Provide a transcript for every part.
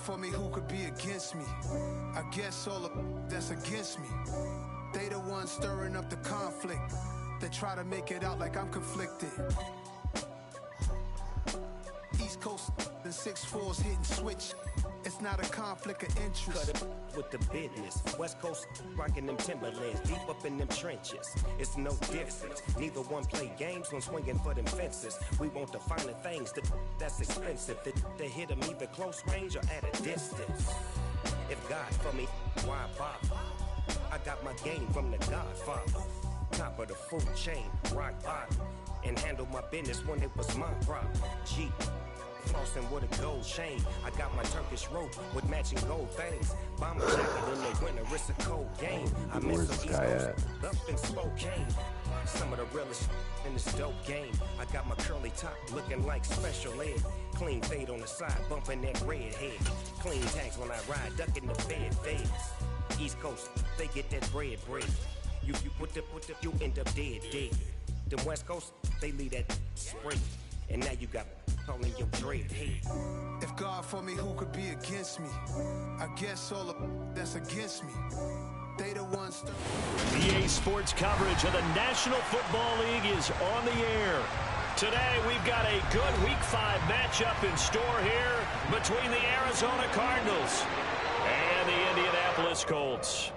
for me, who could be against me? I guess all of that's against me. They the ones stirring up the conflict. They try to make it out like I'm conflicted. East Coast, the 6'4s hitting switch. It's not a conflict of interest. Cut it with the business. West Coast rocking them Timberlands, deep up in them trenches. It's no difference. Neither one play games when swinging for them fences. We want the finer things that's expensive. They hit them either close range or at a distance. If God for me, why bother? I got my game from the Godfather. Top of the food chain, rock bottom. And handle my business when it was my problem. G. Flossing with a gold chain. I got my Turkish rope with matching gold things. Bomber jacket in the winter, it's a cold game. I miss some East Coast up in Spokane. Some of the realest in this dope game. I got my curly top looking like special ed. Clean fade on the side, bumping that red head. Clean tags when I ride, ducking the feds. East Coast, they get that bread. You end up dead. Them West Coast, they leave that spray. And now you got calling your dread head. If God for me, who could be against me? I guess all of that's against me. They the ones. EA Sports coverage of the National Football League is on the air. Today we've got a good Week 5 matchup in store here between the Arizona Cardinals and the Indianapolis Colts.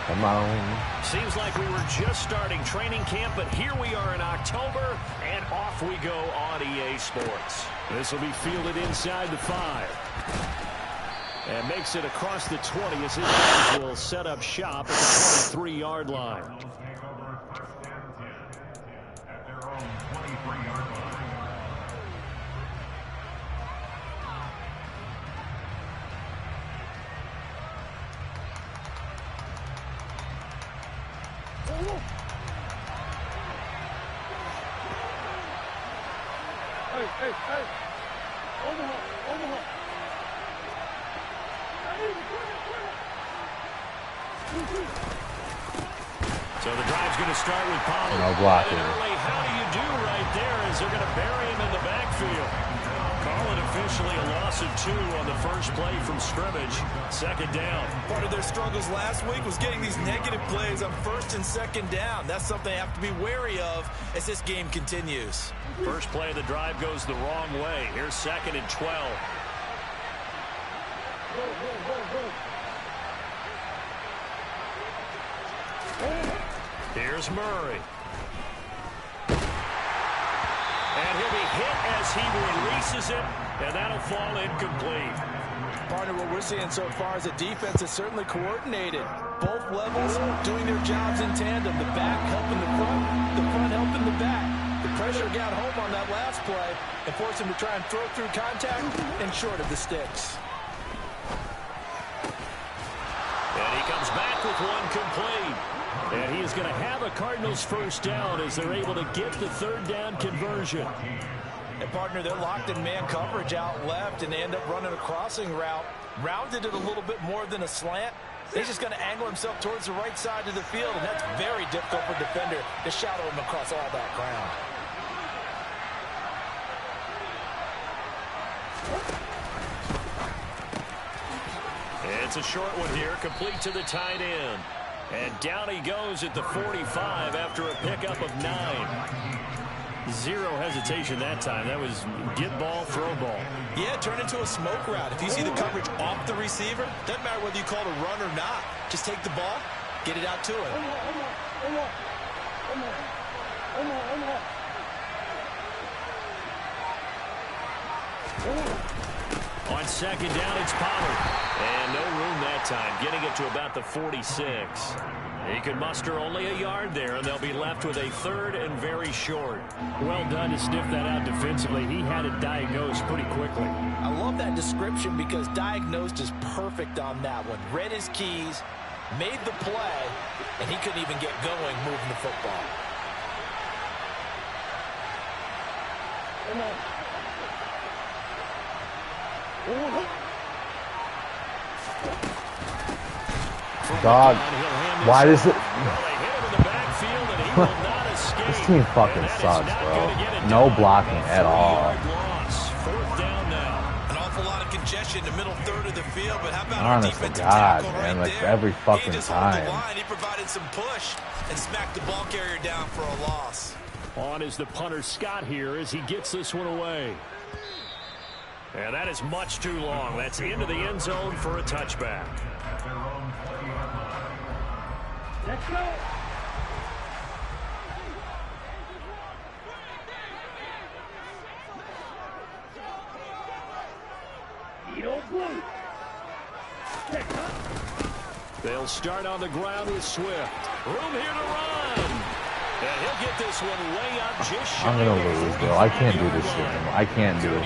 Come on. Seems like we were just starting training camp, but here we are in October, and off we go on EA Sports. This will be fielded inside the 5. And makes it across the 20 as his guys will set up shop at the 23-yard line. Hey. Omaha. So the drive's going to start with Pollard. No blocking. How do you do right there as they're going to bury him in the backfield? Call it officially a loss of 2 on the first play from scrimmage. Second down. Part of their struggles last week was getting these negative plays on first and second down. That's something they have to be wary of as this game continues. First play of the drive goes the wrong way. Here's 2nd and 12. Here's Murray. And he'll be hit as he releases it, and that'll fall incomplete. Partner, what we're seeing so far is the defense is certainly coordinated. Both levels doing their jobs in tandem. The back helping the front helping the back. The pressure got home on that last play and forced him to try and throw through contact and short of the sticks. And he comes back with one complete. And he is going to have a Cardinals first down as they're able to get the 3rd down conversion. And partner, they're locked in man coverage out left, and they end up running a crossing route. Rounded it a little bit more than a slant. He's just going to angle himself towards the right side of the field, and that's very difficult for a defender to shadow him across all that ground. It's a short one here, complete to the tight end. And down he goes at the 45 after a pickup of 9. Zero hesitation that time. That was get ball, throw ball. Yeah, turn into a smoke route. If you see the coverage off the receiver, doesn't matter whether you call it a run or not. Just take the ball, get it out to him. On 2nd down, it's Pollard. And no room that time, getting it to about the 46. He could muster only a yard there, and they'll be left with a 3rd and very short. Well done to sniff that out defensively. He had it diagnosed pretty quickly. I love that description because diagnosed is perfect on that one. Read his keys, made the play, and he couldn't even get going moving the football. Dog. He'll hand this. Why does it? Well, they hit him in the backfield, and he will not escape. This team fucking sucks, bro. No blocking at all. Fourth down now. An awful lot of congestion in the middle third of the field, but how about Honest our defensive to God, tackle man, right like there? every fucking He just held the time. line. He provided some push and smacked the ball carrier down for a loss. On is the punter Scott here as he gets this one away. And that is much too long. That's into the end zone for a touchback. Let's go. They'll start on the ground with Swift. Room here to run. And he'll get this one way up just shy. I'm gonna lose, bro. I can't do this shit anymore. I can't do it.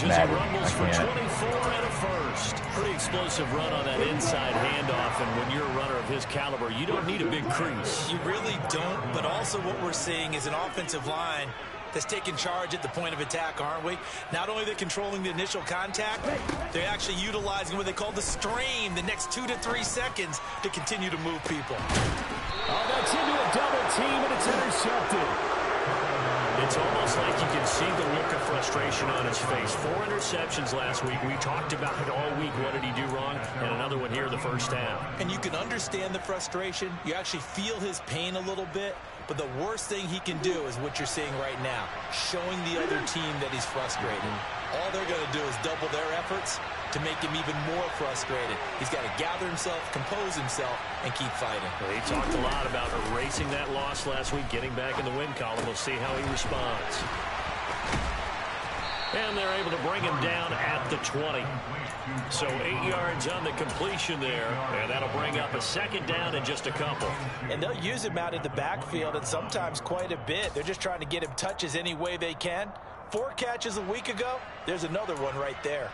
Madden. I can't. 24 and a first. Pretty explosive run on that inside handoff, and when you're a runner of his caliber, you don't need a big crease. You really don't, but also what we're seeing is an offensive line that's taking charge at the point of attack, aren't we? Not only they're controlling the initial contact, they're actually utilizing what they call the stream, the next 2 to 3 seconds to continue to move people. Oh, that's into a double team, and it's intercepted. It's almost like you can see the look of frustration on his face. 4 interceptions last week. We talked about it all week. What did he do wrong? And another one here in the first half. And you can understand the frustration. You actually feel his pain a little bit. But the worst thing he can do is what you're seeing right now, showing the other team that he's frustrated. All they're going to do is double their efforts to make him even more frustrated. He's got to gather himself, compose himself, and keep fighting. Well, he talked a lot about erasing that loss last week, getting back in the win column. We'll see how he responds. And they're able to bring him down at the 20. So 8 yards on the completion there, and that'll bring up a second down in just a couple. And they'll use him out in the backfield, and sometimes quite a bit. They're just trying to get him touches any way they can. 4 catches a week ago, there's another one right there.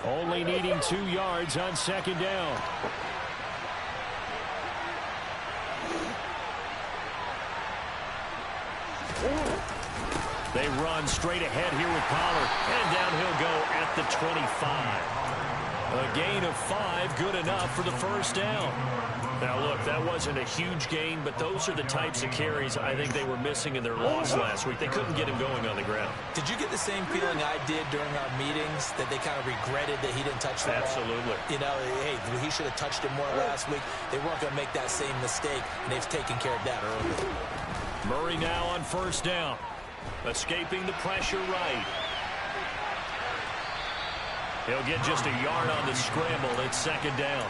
Only needing 2 yards on second down. They run straight ahead here with Pollard. And down he'll go at the 25. A gain of 5, good enough for the first down. Now, look, that wasn't a huge gain, but those are the types of carries I think they were missing in their loss last week. They couldn't get him going on the ground. Did you get the same feeling I did during our meetings, that they kind of regretted that he didn't touch the ball? Absolutely. You know, hey, he should have touched it more last week. They weren't going to make that same mistake, and they've taken care of that early. Murray now on first down. Escaping the pressure right. He'll get just a yard on the scramble. It's second down.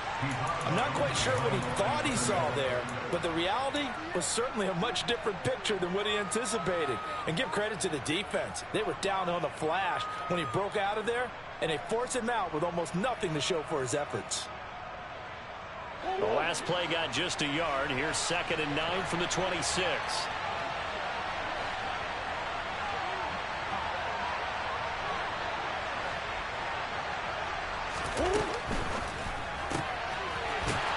I'm not quite sure what he thought he saw there, but the reality was certainly a much different picture than what he anticipated. And give credit to the defense. They were down on the flash when he broke out of there, and they forced him out with almost nothing to show for his efforts. The last play got just a yard. Here's 2nd and 9 from the 26.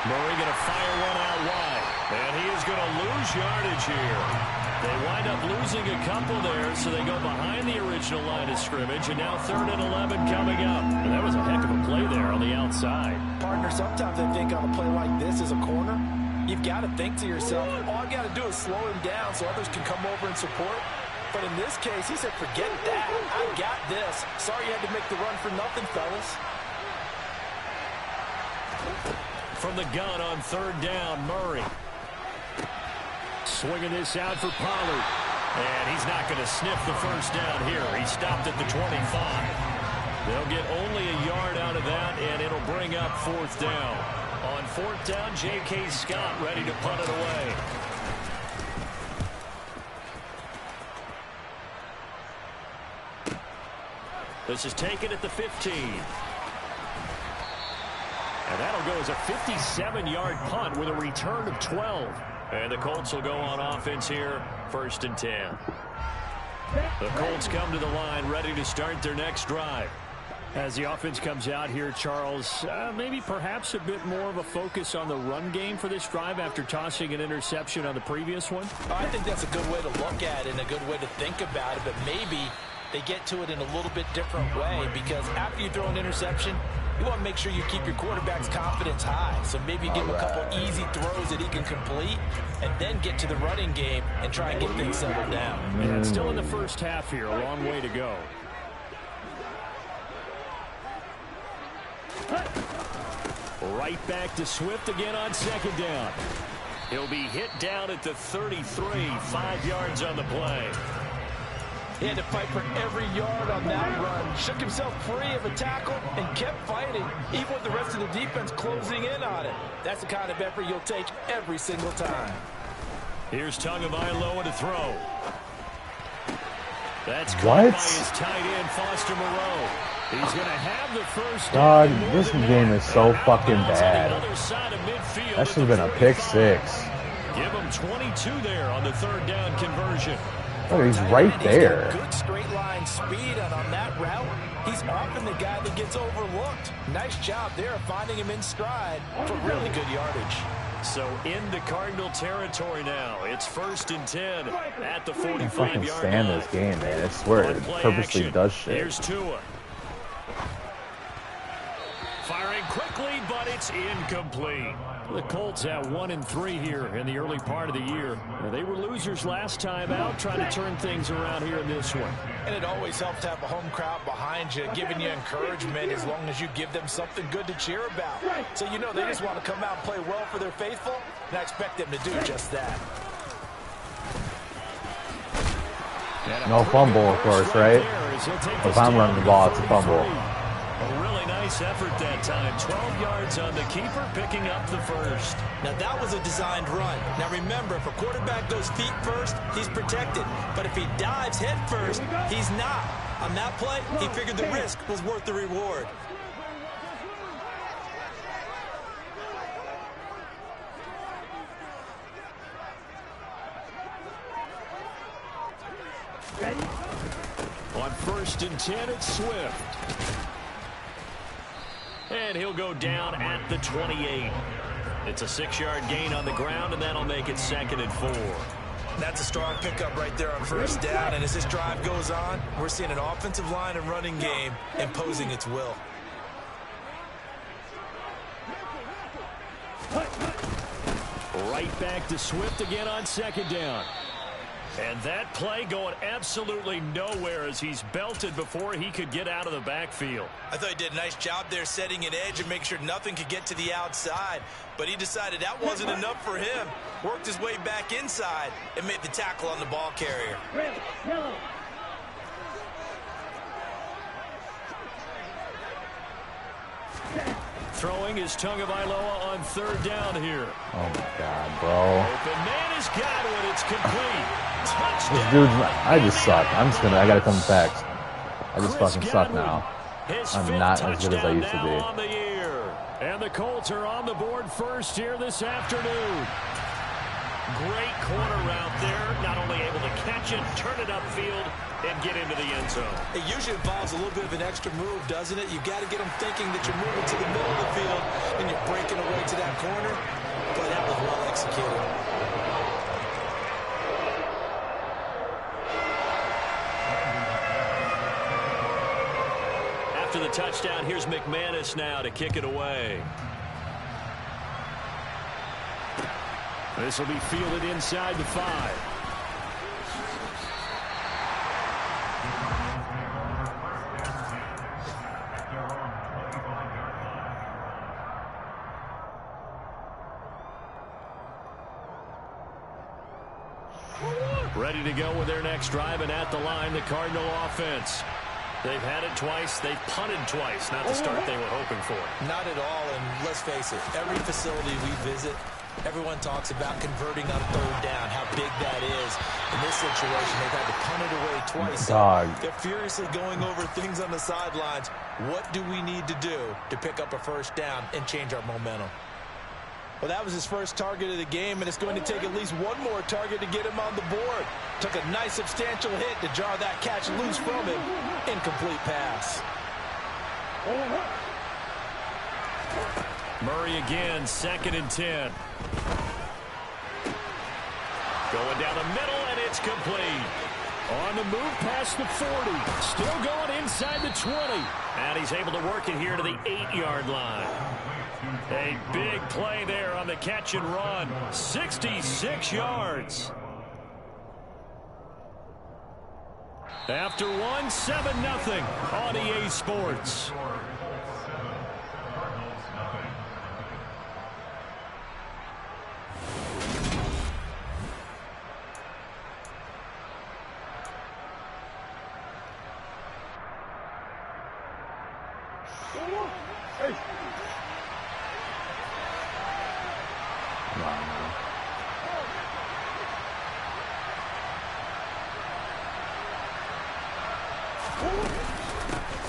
Murray going to fire one out wide. And he is going to lose yardage here. They wind up losing a couple there, so they go behind the original line of scrimmage, and now 3rd and 11 coming up. And that was a heck of a play there on the outside. Partner, sometimes I think on a play like this as a corner, you've got to think to yourself, all I got to do is slow him down so others can come over and support. But in this case, he said, forget that. I got this. Sorry you had to make the run for nothing, fellas. From the gun on 3rd down, Murray. Swinging this out for Pollard. And he's not going to sniff the first down here. He stopped at the 25. They'll get only a yard out of that, and it'll bring up 4th down. On 4th down, J.K. Scott ready to punt it away. This is taken at the 15. And that'll go as a 57-yard punt with a return of 12. And the Colts will go on offense here, 1st and 10. The Colts come to the line ready to start their next drive. As the offense comes out here, Charles, maybe perhaps a bit more of a focus on the run game for this drive after tossing an interception on the previous one? I think that's a good way to look at it and a good way to think about it, but maybe they get to it in a little bit different way, because after you throw an interception, you want to make sure you keep your quarterback's confidence high. So maybe give him a couple easy throws that he can complete and then get to the running game and try and get things settled down. And it's still in the first half here, a long way to go. Right back to Swift again on second down. He'll be hit down at the 33, 5 yards on the play. He had to fight for every yard on that run. Shook himself free of a tackle and kept fighting, even with the rest of the defense closing in on it. That's the kind of effort you'll take every single time. Here's Tagovailoa to throw. That's caught by his tight end, Foster Moreau. He's going to have the first down. Dog, this game is so fucking bad. That should have been a pick six. Give him 22 there on the third down conversion. Oh, he's right there. He's got good straight line speed, and on that route, he's often the guy that gets overlooked. Nice job there finding him in stride for really good yardage. So into Cardinal territory now. It's 1st and 10 at the 45-yard line. I fucking stand this game, man. I swear it purposely does shit. Here's Tua. Firing quickly, but it's incomplete. The Colts have 1-3 here in the early part of the year. They were losers last time out, trying to turn things around here in this one. And it always helps to have a home crowd behind you, giving you encouragement as long as you give them something good to cheer about. So you know they just want to come out and play well for their faithful, and I expect them to do just that. No fumble, of course, right? If I'm running the ball, it's a fumble. A really nice effort that time. 12 yards on the keeper, picking up the first. Now, that was a designed run. Now, remember, if a quarterback goes feet first, he's protected. But if he dives head first, he's not. On that play, he figured the risk was worth the reward. On 1st and 10, it's Swift. And he'll go down at the 28. It's a 6-yard gain on the ground, and that'll make it 2nd and 4. That's a strong pickup right there on 1st down, and as this drive goes on, we're seeing an offensive line and running game imposing its will. Right back to Swift again on 2nd down. And that play going absolutely nowhere as he's belted before he could get out of the backfield. I thought he did a nice job there setting an edge and making sure nothing could get to the outside. But he decided that wasn't enough for him. Worked his way back inside and made the tackle on the ball carrier. Throwing is Tagovailoa on 3rd down here. Oh my God, bro. Open man has got one. It's complete. Touchdown. This dude's I just suck. I gotta come back. I just fucking suck now. I'm not as good as I used to be. On the year. And the Colts are on the board first here this afternoon. Great corner route there. Not only able to catch it, turn it upfield, and get into the end zone. It usually involves a little bit of an extra move, doesn't it? You've got to get them thinking that you're moving to the middle of the field and you're breaking away to that corner. But that was well executed. After the touchdown, here's McManus now to kick it away. This will be fielded inside the 5. Ready to go with their next drive, and at the line, the Cardinal offense. They've had it twice. They've punted twice. Not the start they were hoping for. Not at all, and let's face it, every facility we visit, everyone talks about converting on 3rd down, how big that is. In this situation, they've had to punt it away twice. Dog. They're furiously going over things on the sidelines. What do we need to do to pick up a 1st down and change our momentum? Well, that was his first target of the game, and it's going to take at least one more target to get him on the board. Took a nice substantial hit to jar that catch loose from him. Incomplete pass. Murray again, 2nd and 10. Going down the middle, and it's complete. On the move past the 40. Still going inside the 20. And he's able to work it here to the 8-yard line. A big play there on the catch and run. 66 yards. After one, 7-0 on EA Sports.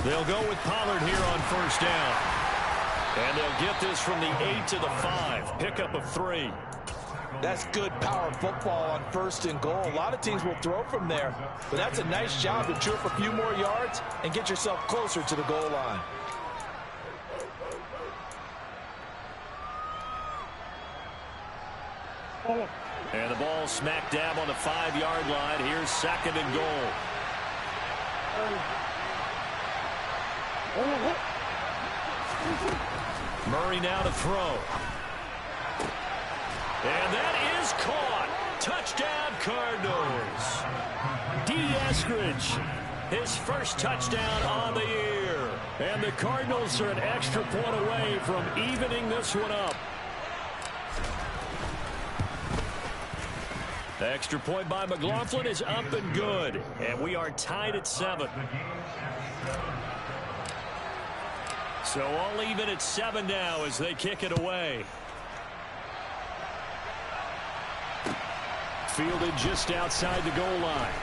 They'll go with Pollard here on 1st down. And they'll get this from the 8 to the 5. Pickup of 3. That's good power football on 1st and goal. A lot of teams will throw from there, but that's a nice job to chew up a few more yards and get yourself closer to the goal line. And the ball smack dab on the 5-yard line. Here's 2nd and goal. Murray now to throw. And that is caught. Touchdown, Cardinals. Eskridge, his first touchdown on the year. And the Cardinals are an extra point away from evening this one up. The extra point by McLaughlin is up and good. And we are tied at 7. So all even at 7 now as they kick it away. Fielded just outside the goal line.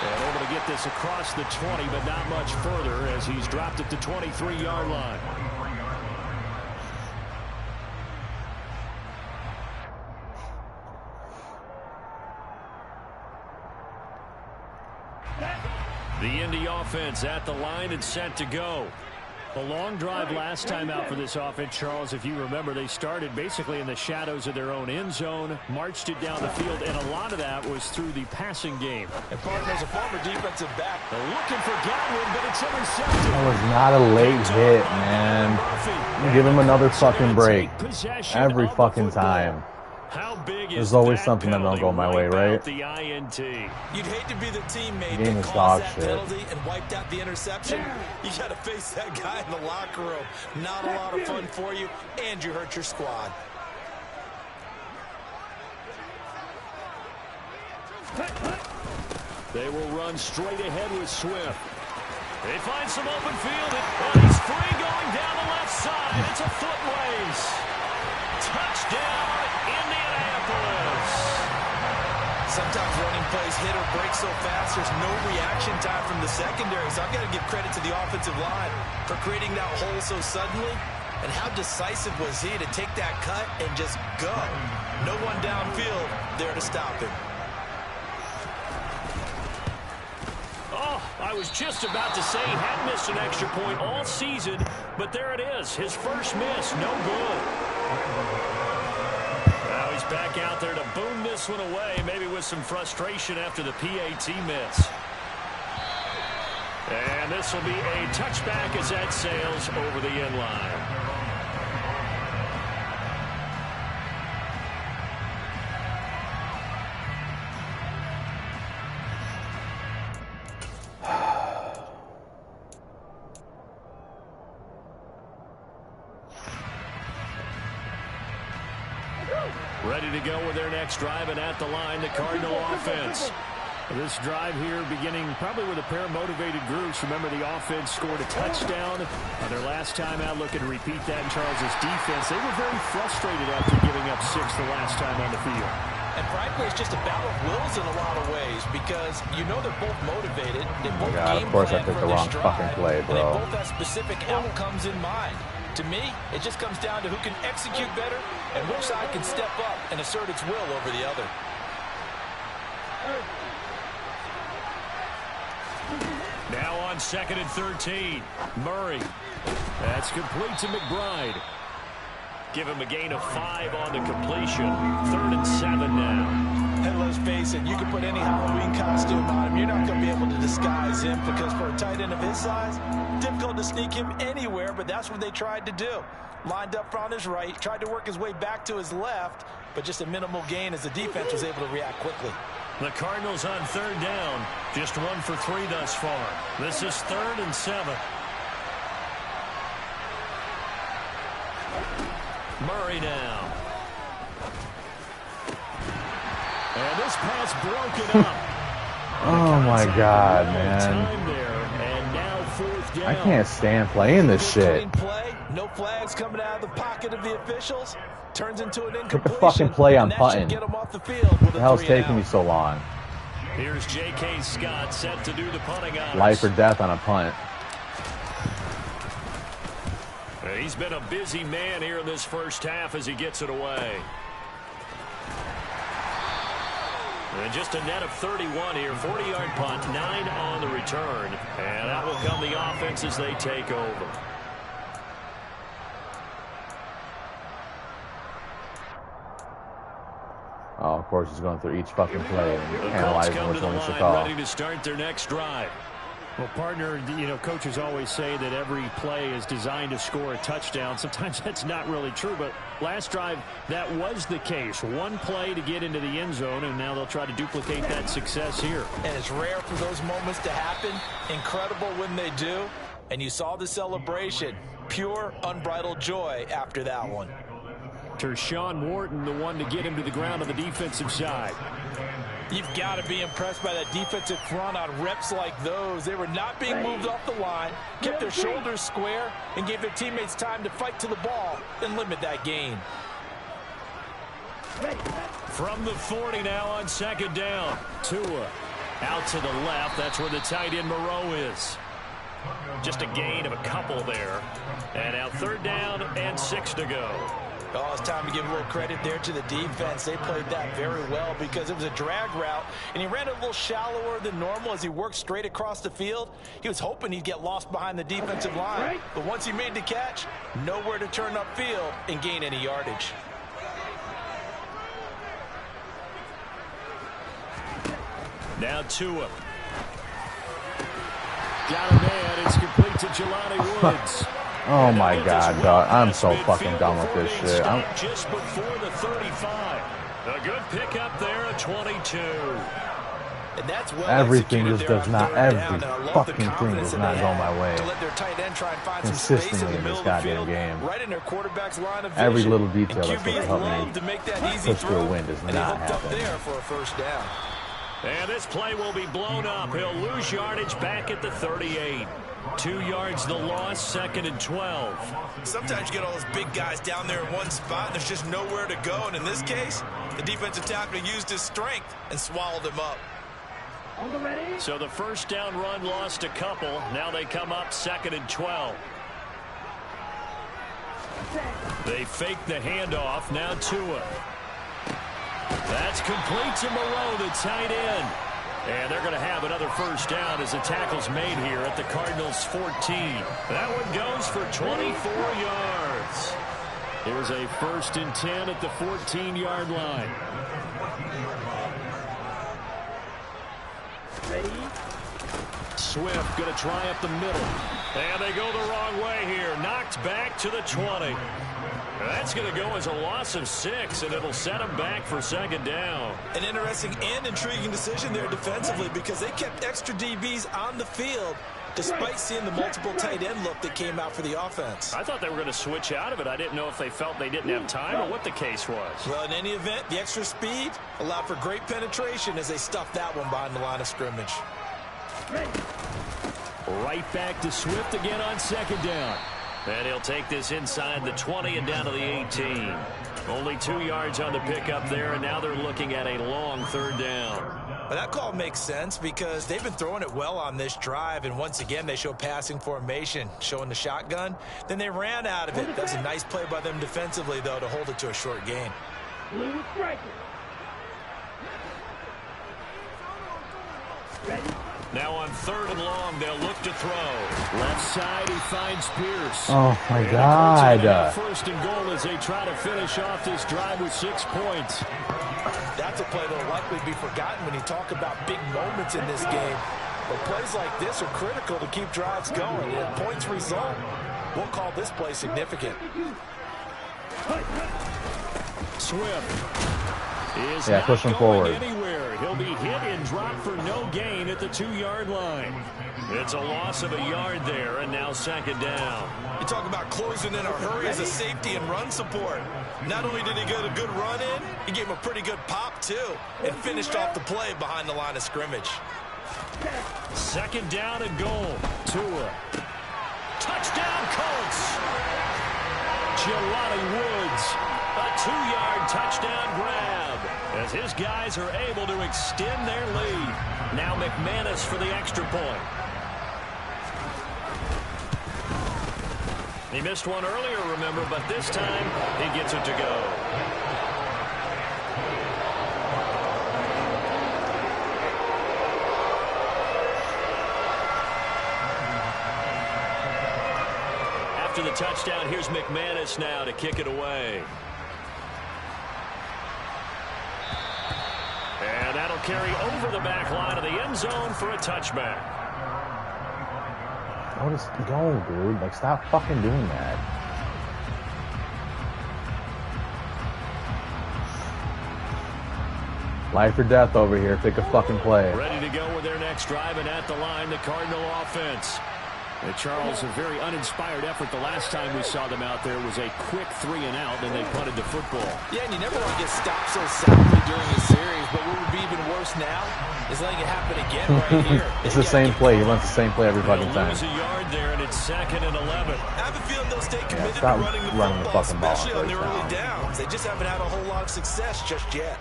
And able to get this across the 20, but not much further as he's dropped at the 23-yard line. The Indy offense at the line and set to go. A long drive last time out for this offense, Charles. If you remember, they started basically in the shadows of their own end zone, marched it down the field, and a lot of that was through the passing game. And partners, a former defensive back. They're looking for Godwin, but it's intercepted. That was not a late hit, man. Give him another fucking break. Every fucking time. How big is There's always something that don't go my way, right? The INT. You'd hate to be the teammate Game that is caused dog that shit. penalty and wiped out the interception. You got to face that guy in the locker room. Not a lot of fun for you, and you hurt your squad. They will run straight ahead with Swift. They find some open field, and he's free going down the left side. It's a foot race. Touchdown, Indianapolis. Sometimes running plays hit or break so fast, there's no reaction time from the secondary. So I've got to give credit to the offensive line for creating that hole so suddenly. And how decisive was he to take that cut and just go? No one downfield there to stop him. Oh, I was just about to say he had missed an extra point all season, but there it is. His first miss, no good. Now he's back out there to boom this one away, maybe with some frustration after the PAT miss. And this will be a touchback as that sails over the end line. Ready to go with their next drive, and at the line, the Cardinal offense. This drive here beginning probably with a pair of motivated groups. Remember, the offense scored a touchdown on their last time out, looking to repeat that in Charles's defense. They were very frustrated after giving up 6 the last time on the field. And frankly, it's just a battle of wills in a lot of ways because you know they're both motivated. They both of course I picked the wrong fucking play, bro. And they both have specific outcomes in mind. To me, it just comes down to who can execute better and which side can step up and assert its will over the other. Now on on 2nd and 13. Murray. That's complete to McBride. Give him a gain of 5 on the completion. 3rd and 7 now. And let's face it, you can put any Halloween costume on him. You're not going to be able to disguise him because for a tight end of his size, difficult to sneak him anywhere, but that's what they tried to do. Lined up on his right, tried to work his way back to his left, but just a minimal gain as the defense was able to react quickly. The Cardinals on 3rd down. Just 1 for 3 thus far. This is 3rd and 7. Murray now. And this pass broken up. Oh my God, man. There, and now 4th down. I can't stand playing this shit. Play, no flags coming out of the pocket of the officials. Turns into an incompletion. Get the fucking play on punting. Get him off the field with What the hell's taking me so long? Here's J.K. Scott set to do the punting honors. Life or death on a punt. He's been a busy man here in this first half as he gets it away. And just a net of 31 here. 40-yard punt, 9 on the return. And that will come the offense as they take over. Oh, of course, he's going through each fucking play and The Colts analyzing come to which the one he should line call. ready to start their next drive. Well, partner, you know, coaches always say that every play is designed to score a touchdown. Sometimes that's not really true, but last drive, that was the case. One play to get into the end zone, and now they'll try to duplicate that success here. And it's rare for those moments to happen. Incredible when they do. And you saw the celebration. Pure, unbridled joy after that one. Tershawn Wharton, the one to get him to the ground on the defensive side. You've got to be impressed by that defensive front on reps like those. They were not being moved off the line, kept their shoulders square, and gave their teammates time to fight to the ball and limit that gain. From the 40 now on 2nd down. Tua out to the left. That's where the tight end Moreau is. Just a gain of a couple there. And now 3rd down and 6 to go. Oh, it's time to give a little credit there to the defense. They played that very well because it was a drag route, and he ran a little shallower than normal as he worked straight across the field. He was hoping he'd get lost behind the defensive line, but once he made the catch, nowhere to turn upfield and gain any yardage. Now Tua. Got a man. It's complete to Jelani Woods. Oh my God, dog. I'm so fucking done with this shit. Just before the 35. A good pickup there at 22. And that's well everything just does not, every fucking thing does not go my way. To let their tight end try and find consistently some space in the in middle this of the goddamn field, game. right in their quarterback's line of vision. Every little detail and that's supposed to help me to make that easy push through a win does and not he hooked up happen. there for a first down. And this play will be blown up. He'll lose yardage back at the 38. 2 yards the loss, 2nd and 12. Sometimes you get all those big guys down there in one spot, and there's just nowhere to go. And in this case, the defensive tackle used his strength and swallowed him up. So the first down run lost a couple. Now they come up 2nd and 12. They fake the handoff. Now Tua. That's complete to Moreau, the tight end. And they're going to have another first down as the tackle's made here at the Cardinals' 14. That one goes for 24 yards. Here's a 1st and 10 at the 14-yard line. Swift going to try up the middle. And they go the wrong way here. Knocked back to the 20. That's going to go as a loss of 6, and it'll set them back for 2nd down. An interesting and intriguing decision there defensively because they kept extra DBs on the field despite seeing the multiple tight end look that came out for the offense. I thought they were going to switch out of it. I didn't know if they felt they didn't have time or what the case was. Well, in any event, the extra speed allowed for great penetration as they stuffed that one behind the line of scrimmage. Right back to Swift again on 2nd down. And he'll take this inside the 20 and down to the 18. Only 2 yards on the pickup there, and now they're looking at a long 3rd down. But that call makes sense because they've been throwing it well on this drive, and once again they show passing formation, showing the shotgun. Then they ran out of it. That was a nice play by them defensively, though, to hold it to a short gain. Now on 3rd and long, they'll look to throw. Left side, he finds Pierce. Oh, my God. 1st and goal as they try to finish off this drive with 6 points. That's a play that will likely be forgotten when you talk about big moments in this game. But plays like this are critical to keep drives going. And points result, we'll call this play significant. Swift is push him not forward. going anywhere. He'll be hit and dropped for no gain at the 2-yard line. It's a loss of a yard there, and now 2nd down. You talk about closing in a hurry as a safety and run support. Not only did he get a good run in, he gave him a pretty good pop, too, and finished off the play behind the line of scrimmage. 2nd down and goal. Tua. Touchdown, Colts. Jelani Woods. A 2-yard touchdown grab as his guys are able to extend their lead. Now McManus for the extra point. He missed one earlier, remember, but this time he gets it to go. After the touchdown, here's McManus now to kick it away. And that'll carry over the back line of the end zone for a touchback. Oh, just go, dude. Like, stop fucking doing that. Life or death over here. Pick a fucking play. Ready to go with their next drive, and at the line, the Cardinal offense. Charles, a very uninspired effort. The last time we saw them out there was a quick 3-and-out, and they punted the football. Yeah, and you never want to get stopped so soundly during a series, but what would be even worse now is letting it happen again right here. It's the same play. He runs the same play every fucking time. Lose a yard there, and it's 2nd and 11. I have a feeling they'll stay committed to stop running the running the football, fucking ball especially on first their early down. downs. They just haven't had a whole lot of success just yet.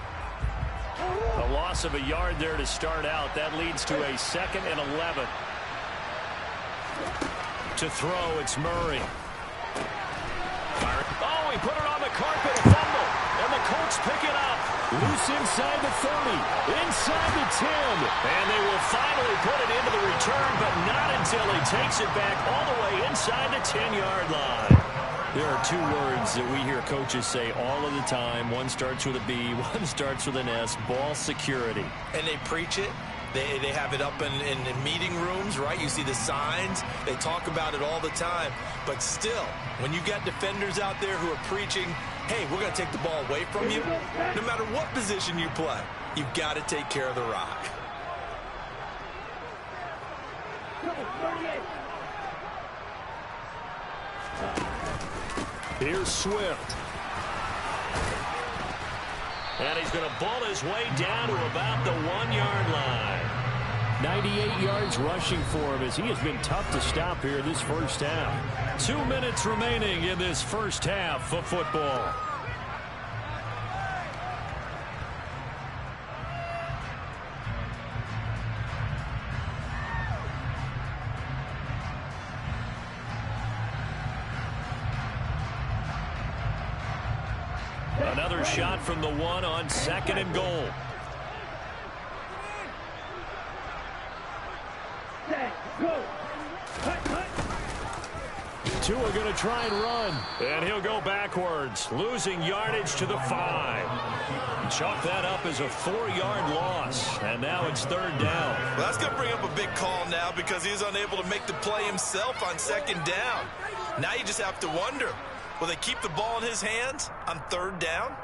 A loss of a yard there to start out. That leads to a 2nd and 11. To throw, it's Murray. Oh, he put it on the carpet, a fumble, and the Colts pick it up. Loose inside the 30, inside the 10, and they will finally put it into the return, but not until he takes it back all the way inside the 10-yard line. There are 2 words that we hear coaches say all of the time. One starts with a B, one starts with an S, ball security. And they preach it. They have it up in meeting rooms, right? You see the signs. They talk about it all the time. But still, when you got defenders out there who are preaching, hey, we're going to take the ball away from you, no matter what position you play, you've got to take care of the rock. Here's Swift. And he's going to ball his way down to about the 1-yard line. 98 yards rushing for him as he has been tough to stop here this first half. 2 minutes remaining in this first half of football. Another shot from the 1 on 2nd and goal. Tua going to try and run, and he'll go backwards, losing yardage to the 5. Chalk that up as a 4-yard loss, and now it's 3rd down. Well, that's going to bring up a big call now because he's unable to make the play himself on 2nd down. Now you just have to wonder, will they keep the ball in his hands on 3rd down?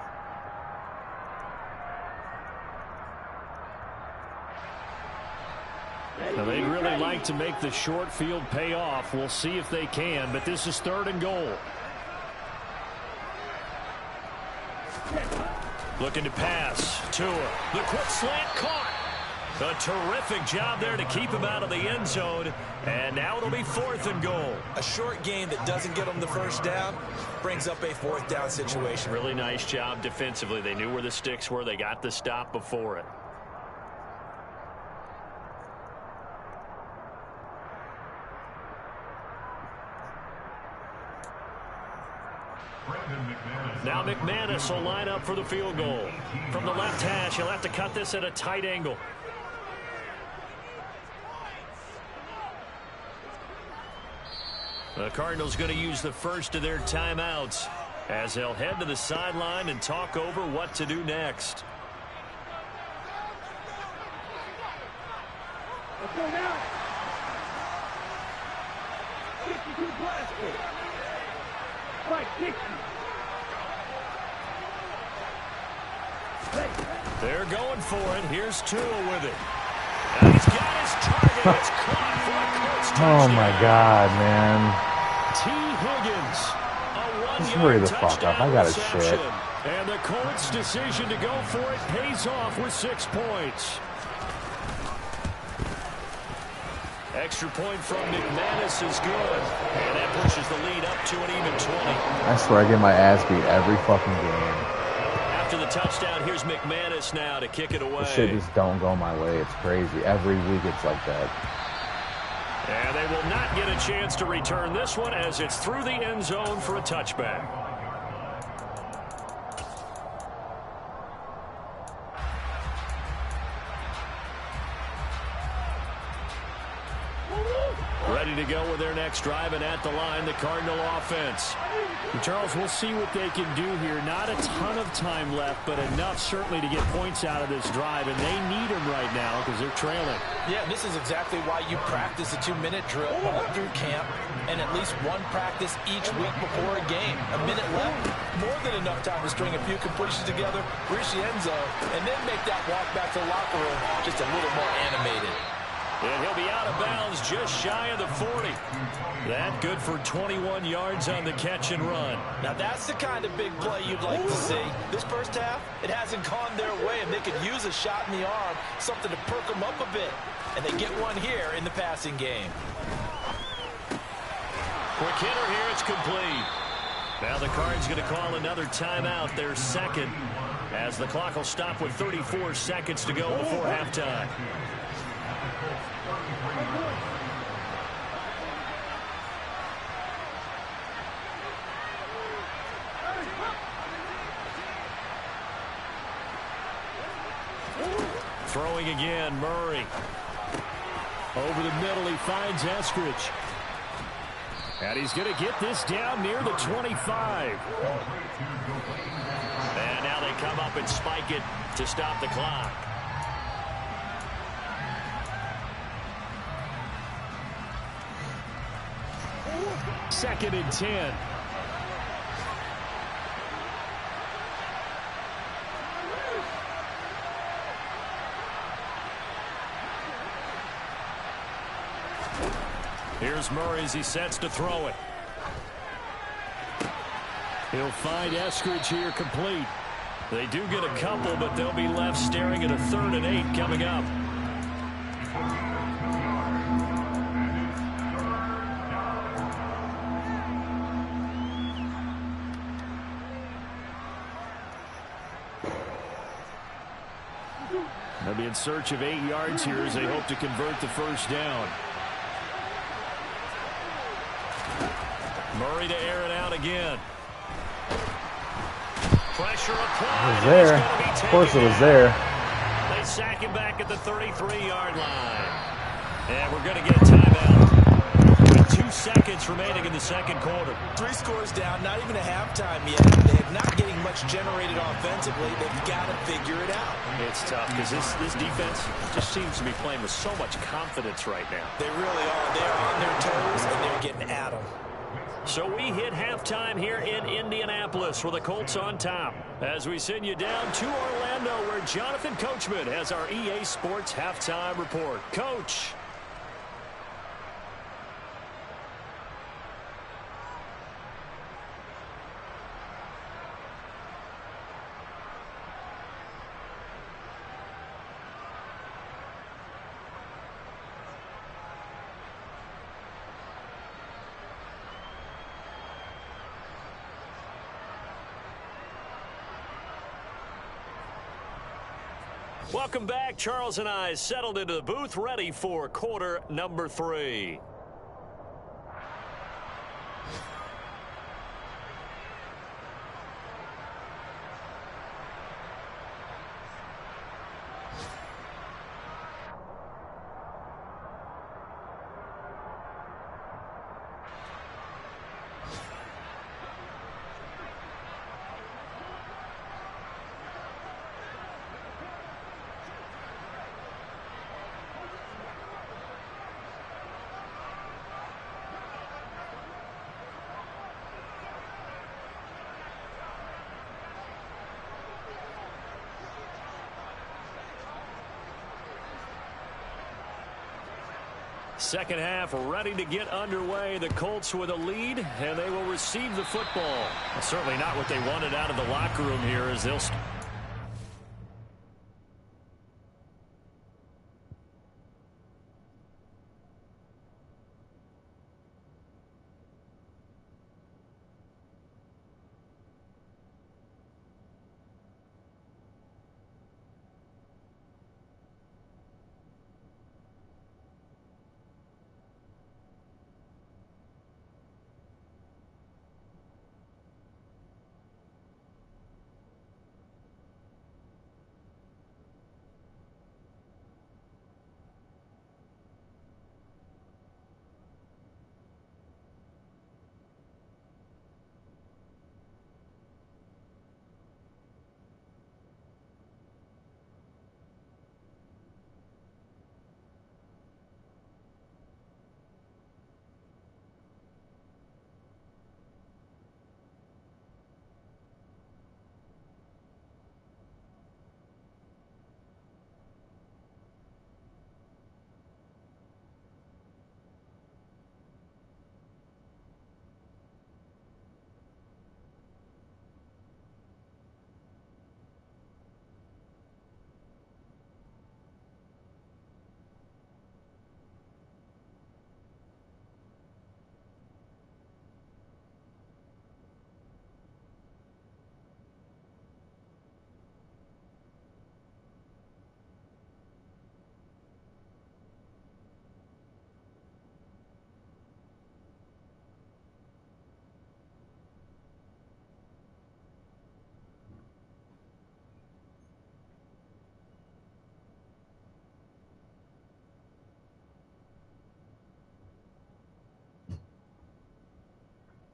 Now, they'd really like to make the short field pay off. We'll see if they can, but this is 3rd and goal. Looking to pass. Tua. The quick slant caught. A terrific job there to keep him out of the end zone. And now it'll be 4th and goal. A short game that doesn't get them the first down brings up a 4th down situation. Really nice job defensively. They knew where the sticks were. They got the stop before it. Now McManus will line up for the field goal. From the left hash, he'll have to cut this at a tight angle. The Cardinals going to use the first of their timeouts as they'll head to the sideline and talk over what to do next. Let's go now. 62 plastic. Strike 60. They're going for it. Here's Tua with it. And he's got his target. It's caught for a Colts touchdown. Oh my God, man. T. Higgins, a Just hurry one-yard the fuck up. I got his shit. reception. And the Colts' decision to go for it pays off with 6 points. Extra point from McManus is good. And that pushes the lead up to an even 20. I swear I get my ass beat every fucking game. After the touchdown, here's McManus now to kick it away. This shit just don't go my way. It's crazy. Every week it's like that. And they will not get a chance to return this one as it's through the end zone for a touchback. Ready to go with their next drive, and at the line, the Cardinal offense. And Charles, we'll see what they can do here. Not a ton of time left, but enough certainly to get points out of this drive, and they need them right now because they're trailing. Yeah, this is exactly why you practice a 2-minute drill all through camp and at least one practice each week before a game. A minute left, more than enough time to string a few completions together, reach the end zone, and then make that walk back to the locker room just a little more animated. And he'll be out of bounds just shy of the 40. That good for 21 yards on the catch and run. Now that's the kind of big play you'd like to see. This first half, it hasn't gone their way, and they could use a shot in the arm, something to perk them up a bit. And they get one here in the passing game. Quick hitter here, it's complete. Now the Cards going to call another timeout, their second, as the clock will stop with 34 seconds to go before halftime. Throwing again, Murray. Over the middle, he finds Eskridge. And he's going to get this down near the 25. And now they come up and spike it to stop the clock. Second and 10. Here's Murray as he sets to throw it. He'll find Eskridge here complete. They do get a couple, but they'll be left staring at a 3rd and 8 coming up. They'll be in search of 8 yards here as they hope to convert the first down. Murray to air it out again. Pressure applied. It was there. Of course it was there. They sack him back at the 33-yard line. And we're going to get a timeout with 2 seconds remaining in the second quarter. 3 scores down, not even a halftime yet. They're not getting much generated offensively. They've got to figure it out. It's tough because this defense just seems to be playing with so much confidence right now. They really are. They're on their toes, and they're getting at them. So we hit halftime here in Indianapolis with the Colts on top. As we send you down to Orlando where Jonathan Coachman has our EA Sports halftime report. Coach. Welcome back. Charles and I settled into the booth ready for quarter number 3. Second half ready to get underway. The Colts with a lead, and they will receive the football. Well, certainly not what they wanted out of the locker room here as they'll...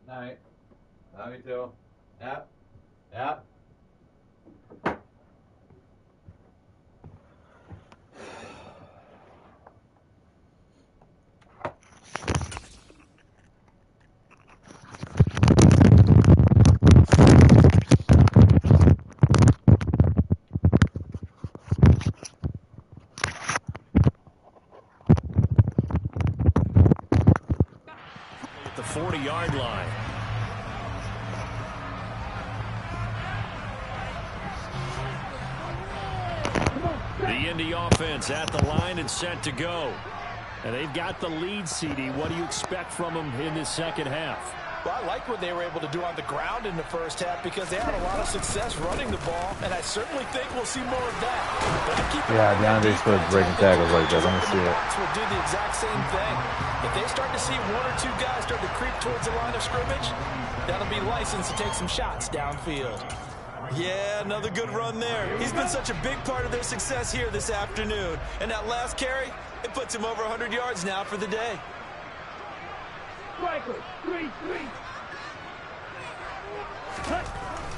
Night. Love you too. Yep. Yep. The 40-yard line. The Indy offense at the line and set to go. And they've got the lead, CD. What do you expect from them in this second half? Well, I like what they were able to do on the ground in the first half because they had a lot of success running the ball, and I certainly think we'll see more of that. Yeah, DeAndre's for breaking tackles like that. Let me see it. Will do the exact same thing. If they start to see one or two guys start to creep towards the line of scrimmage, that'll be licensed to take some shots downfield. Yeah, another good run there. He's been such a big part of their success here this afternoon. And that last carry, it puts him over 100 yards now for the day.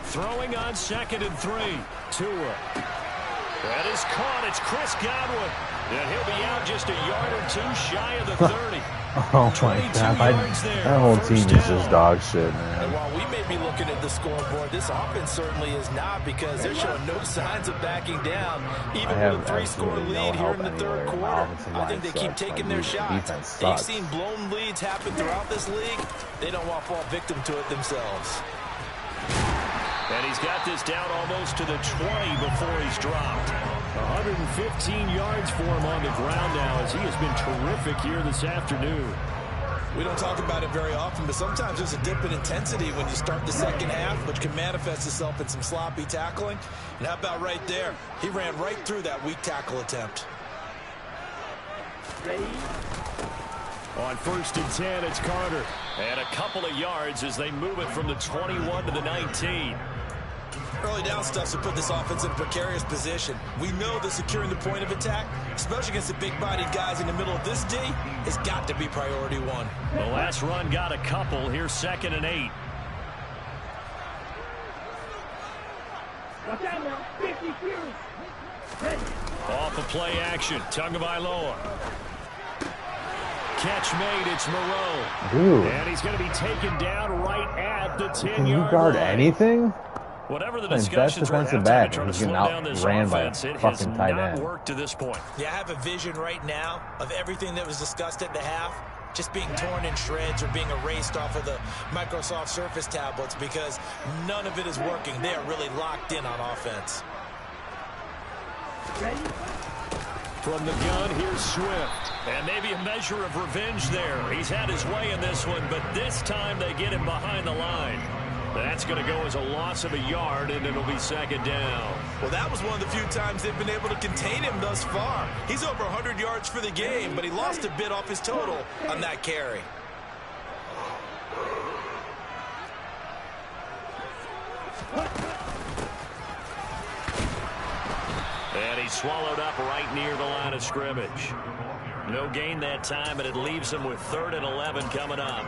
Throwing on 2nd and 3. Tua. That is caught. It's Chris Godwin. And he'll be out just a yard or two shy of the 30. Oh my God, that whole team is just dog shit, man. And while we may be looking at the scoreboard, this offense certainly is not because they're showing no signs of backing down. Even with a 3-score lead here in the third quarter, I think they keep taking their shots. They've seen blown leads happen throughout this league. They don't want to fall victim to it themselves. And he's got this down almost to the 20 before he's dropped. 115 yards for him on the ground now as he has been terrific here this afternoon. We don't talk about it very often, but sometimes there's a dip in intensity when you start the second half, which can manifest itself in some sloppy tackling. And how about right there? He ran right through that weak tackle attempt. On 1st and 10, it's Carter. And a couple of yards as they move it from the 21 to the 19. Early down stuff to put this offense in a precarious position. We know that securing the point of attack, especially against the big-bodied guys in the middle of this D, has got to be priority one. The last run got a couple. Here's 2nd and 8. Off of play action. Tagovailoa. Catch made. It's Moreau. Dude. And he's going to be taken down right at the 10-yard line. Can you guard anything? Whatever the Best discussions were at defensive halftime back, to try to he's slow getting down this outran by a offense, it has fucking tight not end. worked to this point. Yeah, I have a vision right now of everything that was discussed at the half just being torn in shreds or being erased off of the Microsoft Surface tablets because none of it is working. They are really locked in on offense. From the gun, here's Swift. And maybe a measure of revenge there. He's had his way in this one, but this time they get him behind the line. That's going to go as a loss of a yard, and it'll be second down. Well, that was one of the few times they've been able to contain him thus far. He's over 100 yards for the game, but he lost a bit off his total on that carry. And he's swallowed up right near the line of scrimmage. No gain that time, and it leaves him with 3rd and 11 coming up.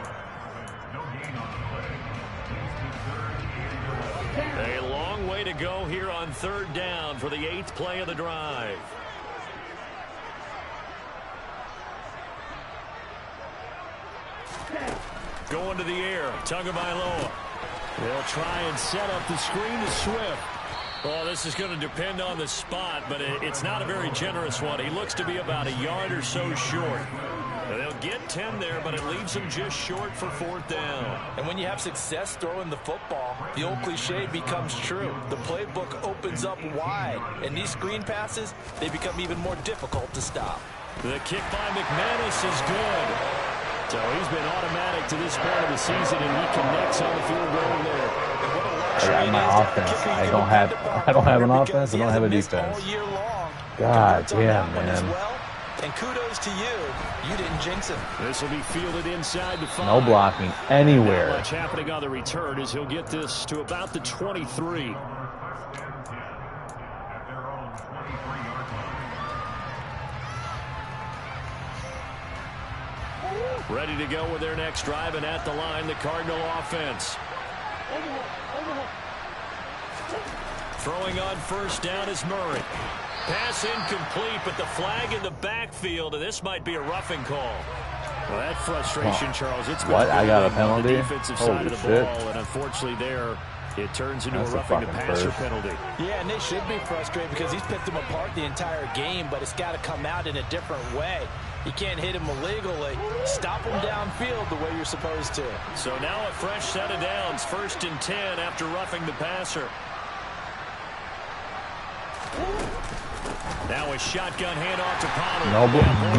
A long way to go here on 3rd down for the 8th play of the drive. Going to the air, Tagovailoa. They'll try and set up the screen to Swift. Well, this is going to depend on the spot, but it's not a very generous one. He looks to be about a yard or so short. They'll get 10 there, but it leaves him just short for 4th down. And when you have success throwing the football, the old cliche becomes true. The playbook opens up wide, and these screen passes, they become even more difficult to stop. The kick by McManus is good. So he's been automatic to this point of the season, and he connects on the field goal there. I got my offense. I don't have an offense. I don't have a defense. God damn, man. And kudos to you. You didn't jinx him. This will be fielded inside the 5. No blocking anywhere. Not much happening on the return as he'll get this to about the 23. Ready to go with their next drive, and at the line, the Cardinal offense. Throwing on 1st down is Murray. Pass incomplete, but the flag in the backfield, and this might be a roughing call. Well, that frustration, Charles, it's been I got a penalty? on the defensive side of the ball, and unfortunately there, it turns into a roughing the passer penalty. Yeah, and they should be frustrated because he's picked them apart the entire game, but it's got to come out in a different way. You can't hit him illegally. Stop him downfield the way you're supposed to. So now a fresh set of downs, 1st and 10 after roughing the passer. Now a shotgun handoff to Pollard. No,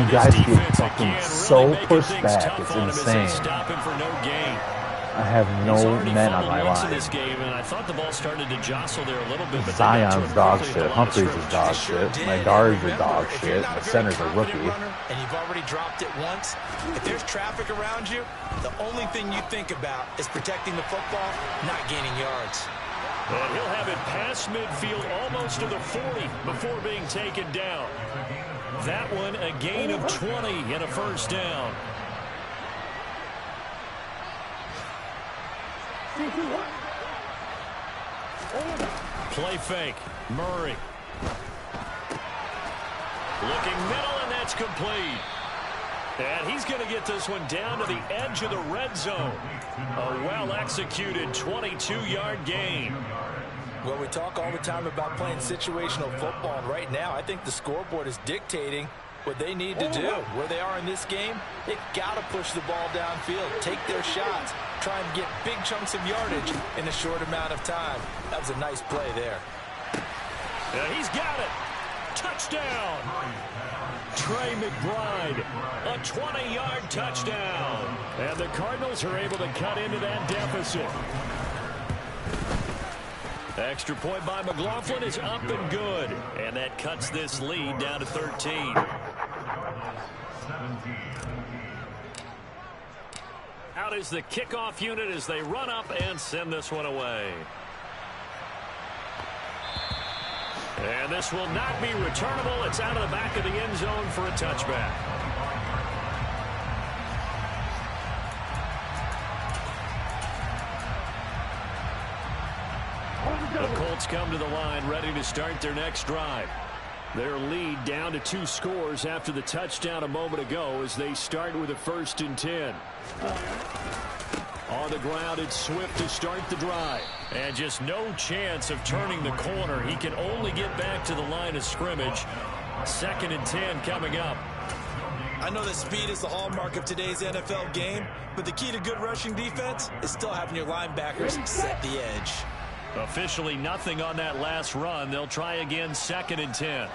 you guys get fucking so pushed back. It's insane. Stop him for no gain. I have no men on my line. This game, and I thought the ball started to jostle there a little bit. But Zion's dog shit. Humphreys is dog shit. My guards are dog shit. My center's a rookie. And you've already dropped it once. If there's traffic around you, the only thing you think about is protecting the football, not gaining yards. And he'll have it past midfield almost to the 40 before being taken down. That one a gain of 20 and a 1st down. Play fake. Murray. Looking middle, and that's complete. And he's going to get this one down to the edge of the red zone. A well-executed 22-yard gain. Well, we talk all the time about playing situational football, and right now I think the scoreboard is dictating what they need to do. Where they are in this game, they've got to push the ball downfield, take their shots, try and get big chunks of yardage in a short amount of time. That was a nice play there. And he's got it. Touchdown. Trey McBride, a 20-yard touchdown. And the Cardinals are able to cut into that deficit. Extra point by McLaughlin is up and good. And that cuts this lead down to 13. Out is the kickoff unit as they run up and send this one away. And this will not be returnable. It's out of the back of the end zone for a touchback. The Colts come to the line ready to start their next drive. Their lead down to 2 scores after the touchdown a moment ago as they start with a 1st and 10. On the ground, it's Swift to start the drive. And just no chance of turning the corner. He can only get back to the line of scrimmage. 2nd and 10 coming up. I know that speed is the hallmark of today's NFL game, but the key to good rushing defense is still having your linebackers set the edge. Officially nothing on that last run. They'll try again 2nd and 10.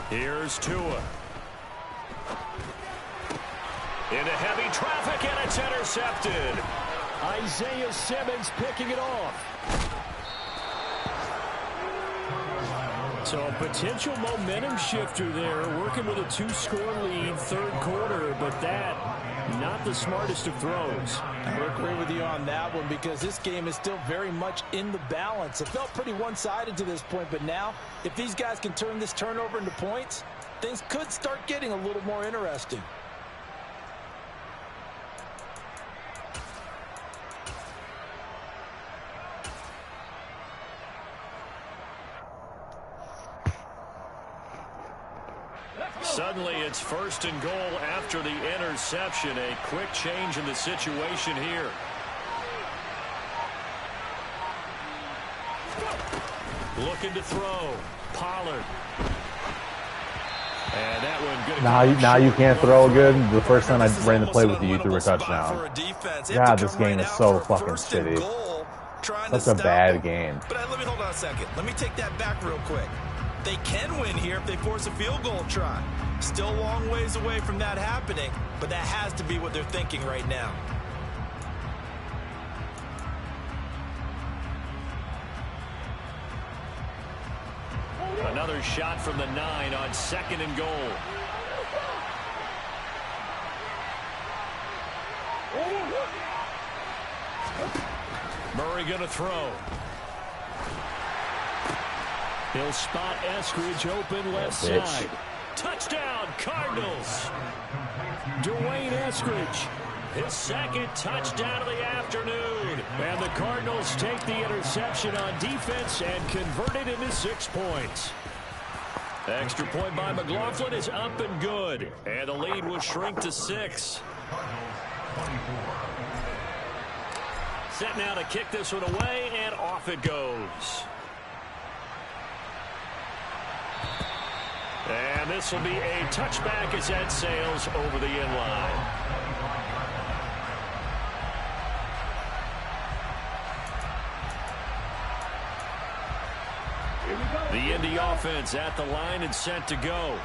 Here's Tua. Into heavy traffic, and it's intercepted. Isaiah Simmons picking it off. So a potential momentum shifter there, working with a 2-score lead, 3rd quarter, but that, not the smartest of throws. I agree with you on that one because this game is still very much in the balance. It felt pretty one-sided to this point, but now, if these guys can turn this turnover into points, things could start getting a little more interesting. Suddenly, it's 1st and goal after the interception. A quick change in the situation here. Looking to throw. Pollard. And that one good. Now you can't throw good. The first time I ran the play with you threw a touchdown. God, this game is so fucking shitty. Such a bad game. But let me hold on a second. Let me take that back real quick. They can win here if they force a field goal try. Still a long ways away from that happening, but that has to be what they're thinking right now. Another shot from the 9 on 2nd and goal. Murray going to throw. He'll spot Eskridge open left side. Touchdown, Cardinals. Dwayne Eskridge, his 2nd touchdown of the afternoon. And the Cardinals take the interception on defense and convert it into 6 points. Extra point by McLaughlin is up and good. And the lead will shrink to 6. Set now to kick this one away, and off it goes. And this will be a touchback as that sails over the inline. The Indy offense at the line and set to go.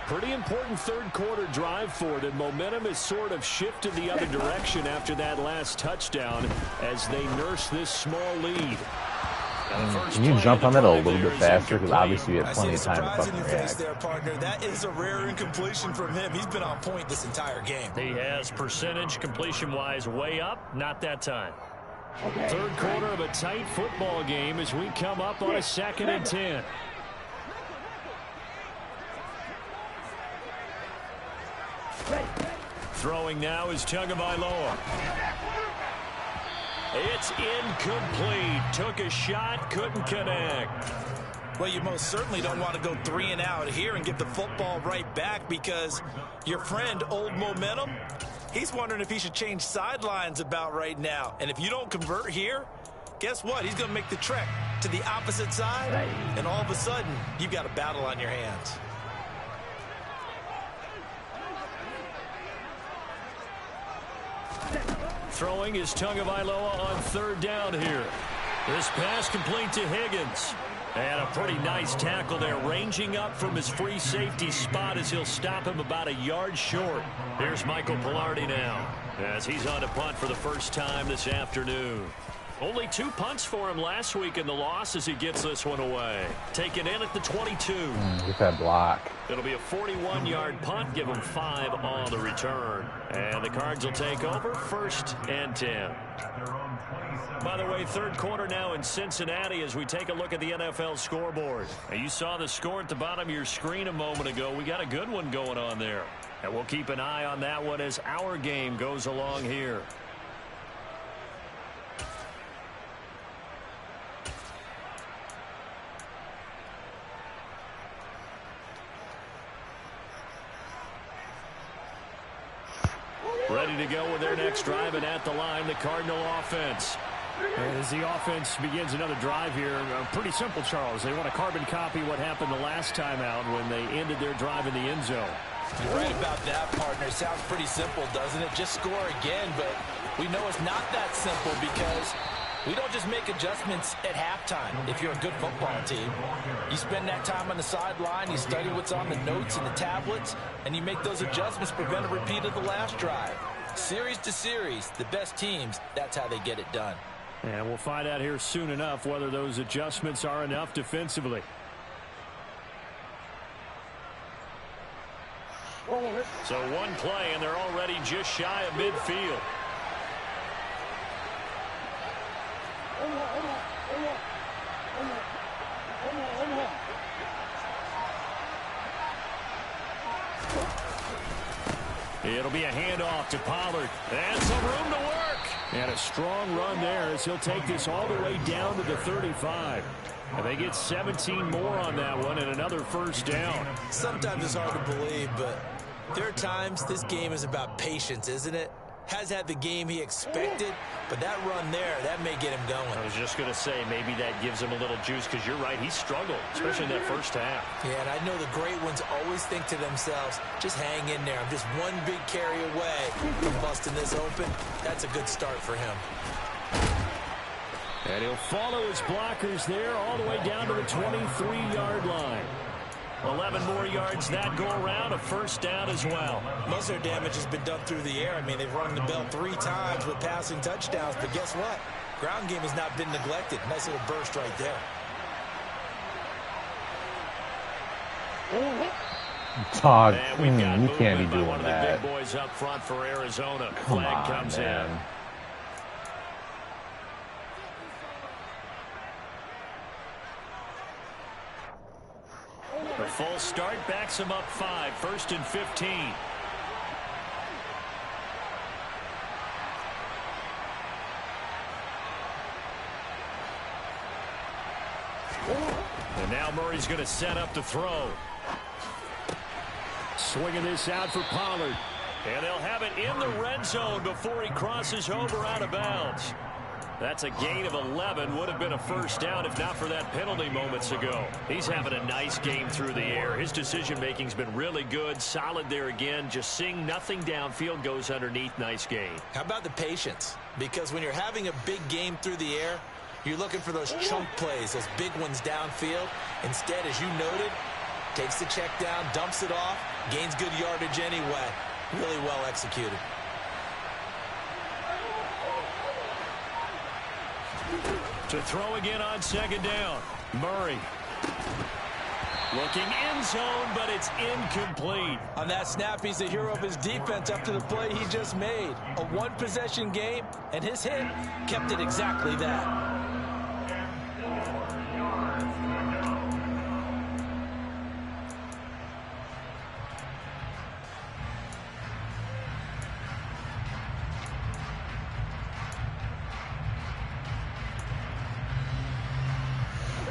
Pretty important 3rd quarter drive for them. Momentum has sort of shifted the other direction after that last touchdown as they nurse this small lead. Can you jump on that a little bit faster? Because obviously you have plenty of time to fucking react. There, partner. That is a rare incompletion from him. He's been on point this entire game. He has percentage completion-wise way up. Not that time. 3rd quarter of a tight football game as we come up on a 2nd and 10. Throwing now is Tagovailoa. It's incomplete. Took a shot, couldn't connect. Well, you most certainly don't want to go 3 and out here and get the football right back because your friend, Old Momentum, he's wondering if he should change sidelines about right now. And if you don't convert here, guess what? He's going to make the trek to the opposite side, and all of a sudden, you've got a battle on your hands. Throwing is Tagovailoa on 3rd down here. This pass complete to Higgins. And a pretty nice tackle there, ranging up from his free safety spot as he'll stop him about a yard short. Here's Michael Pilardi now as he's on to punt for the first time this afternoon. Only 2 punts for him last week in the loss as he gets this one away. Taken in at the 22. Get that block. It'll be a 41-yard punt. Give him 5 on the return. And the Cards will take over 1st and 10. By the way, 3rd quarter now in Cincinnati as we take a look at the NFL scoreboard. Now, you saw the score at the bottom of your screen a moment ago. We got a good one going on there. And we'll keep an eye on that one as our game goes along here. Ready ready to go with their next drive, and at the line, the Cardinal offense. And as the offense begins another drive here, pretty simple, Charles. They want to carbon copy what happened the last time out when they ended their drive in the end zone. You're right about that, partner. Sounds pretty simple, doesn't it? Just score again, but we know it's not that simple because we don't just make adjustments at halftime. If you're a good football team, you spend that time on the sideline, you study what's on the notes and the tablets, and you make those adjustments, prevent a repeat of the last drive. Series to series, the best teams, that's how they get it done. And we'll find out here soon enough whether those adjustments are enough defensively. So one play, and they're already just shy of midfield. It'll be a handoff to Pollard. And some room to work. And a strong run there as he'll take this all the way down to the 35. And they get 17 more on that one and another first down. Sometimes it's hard to believe, but there are times this game is about patience, isn't it? Has had the game he expected, but that run there, that may get him going. I was just going to say, maybe that gives him a little juice, because you're right, he struggled, especially in that first half. Yeah, and I know the great ones always think to themselves, just hang in there. I'm just one big carry away from busting this open. That's a good start for him. And he'll follow his blockers there all the way down to the 23-yard line. 11 more yards that go around, a first down as well. Most of their damage has been done through the air. I mean, they've rung the bell 3 times with passing touchdowns, but guess what? Ground game has not been neglected. Nice little burst right there. Todd, you can't be doing that. Big boys up front for Arizona. Come Flag on, comes man. in. The full start backs him up 5, 1st and 15. And now Murray's going to set up to throw. Swinging this out for Pollard. And they'll have it in the red zone before he crosses over out of bounds. That's a gain of 11. Would have been a first down if not for that penalty moments ago. He's having a nice game through the air. His decision-making's been really good. Solid there again. Just seeing nothing downfield goes underneath. Nice gain. How about the patience? Because when you're having a big game through the air, you're looking for those chunk plays, those big ones downfield. Instead, as you noted, takes the check down, dumps it off, gains good yardage anyway. Really well executed. To throw again on second down. Murray. Looking end zone, but it's incomplete. On that snap, he's the hero of his defense after the play he just made. A one-possession game, and his hit kept it exactly that.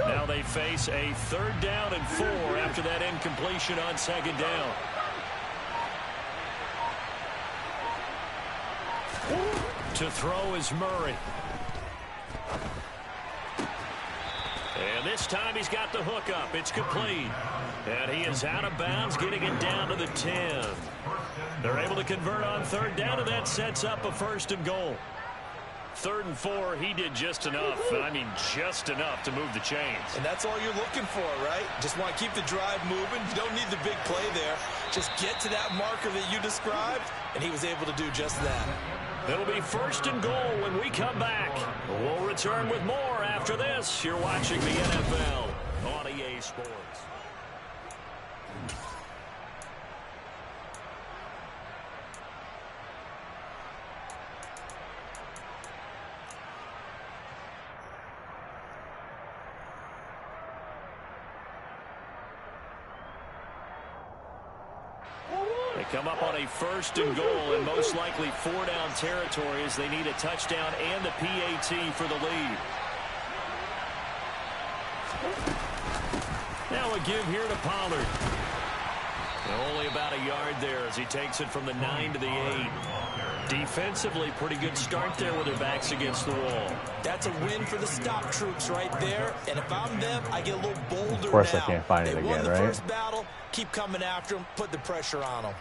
Now they face a 3rd down and 4 after that incompletion on second down. To throw is Murray. And this time he's got the hook up. It's complete. And he is out of bounds, getting it down to the 10. They're able to convert on 3rd down, and that sets up a 1st and goal. 3rd and 4, he did just enough, and I mean just enough to move the chains. And that's all you're looking for, right? Just want to keep the drive moving. You don't need the big play there. Just get to that marker that you described, and he was able to do just that. It'll be 1st and goal when we come back. We'll return with more after this. You're watching the NFL on EA Sports. They come up on a 1st and goal and most likely 4-down territory as they need a touchdown and the PAT for the lead. Now a give here to Pollard. Only about a yard there as he takes it from the 9 to the 8. Defensively, pretty good start there with their backs against the wall. That's a win for the stop troops right there. And if I'm them, I get a little bolder now. Of course I can't find it again, right? They won the first battle. Keep coming after them. Put the pressure on them.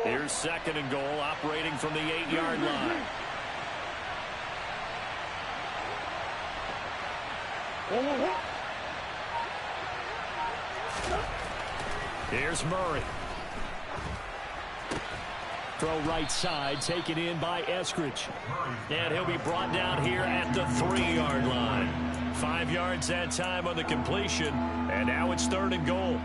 Here's 2nd and goal, operating from the 8-yard line. Here's Murray. Throw right side, taken in by Eskridge. And he'll be brought down here at the 3-yard line. 5 yards that time on the completion, and now it's 3rd and goal.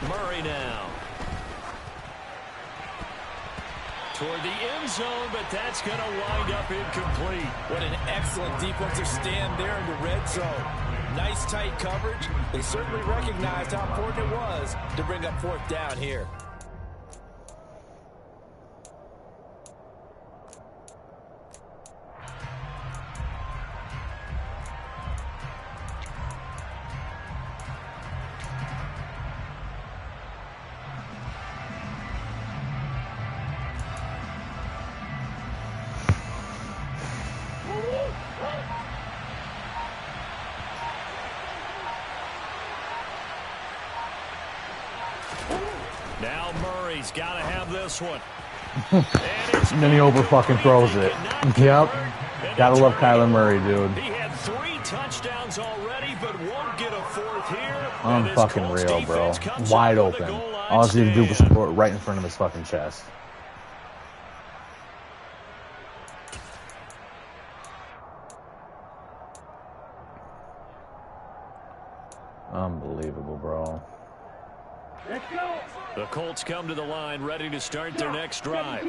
Murray now. Toward the end zone, but that's going to wind up incomplete. What an excellent defensive stand there in the red zone. Nice tight coverage. They certainly recognized how important it was to bring up 4th down here. Now Murray's got to have this one. And then he over fucking throws it. Yep. Gotta love Kyler Murray, dude. He had 3 touchdowns already, but won't get a 4th here. Unfucking real, bro. Wide open. All he had to do was throw it right in front of his fucking chest. Unbelievable, bro. Let's go. The Colts come to the line, ready to start their next drive.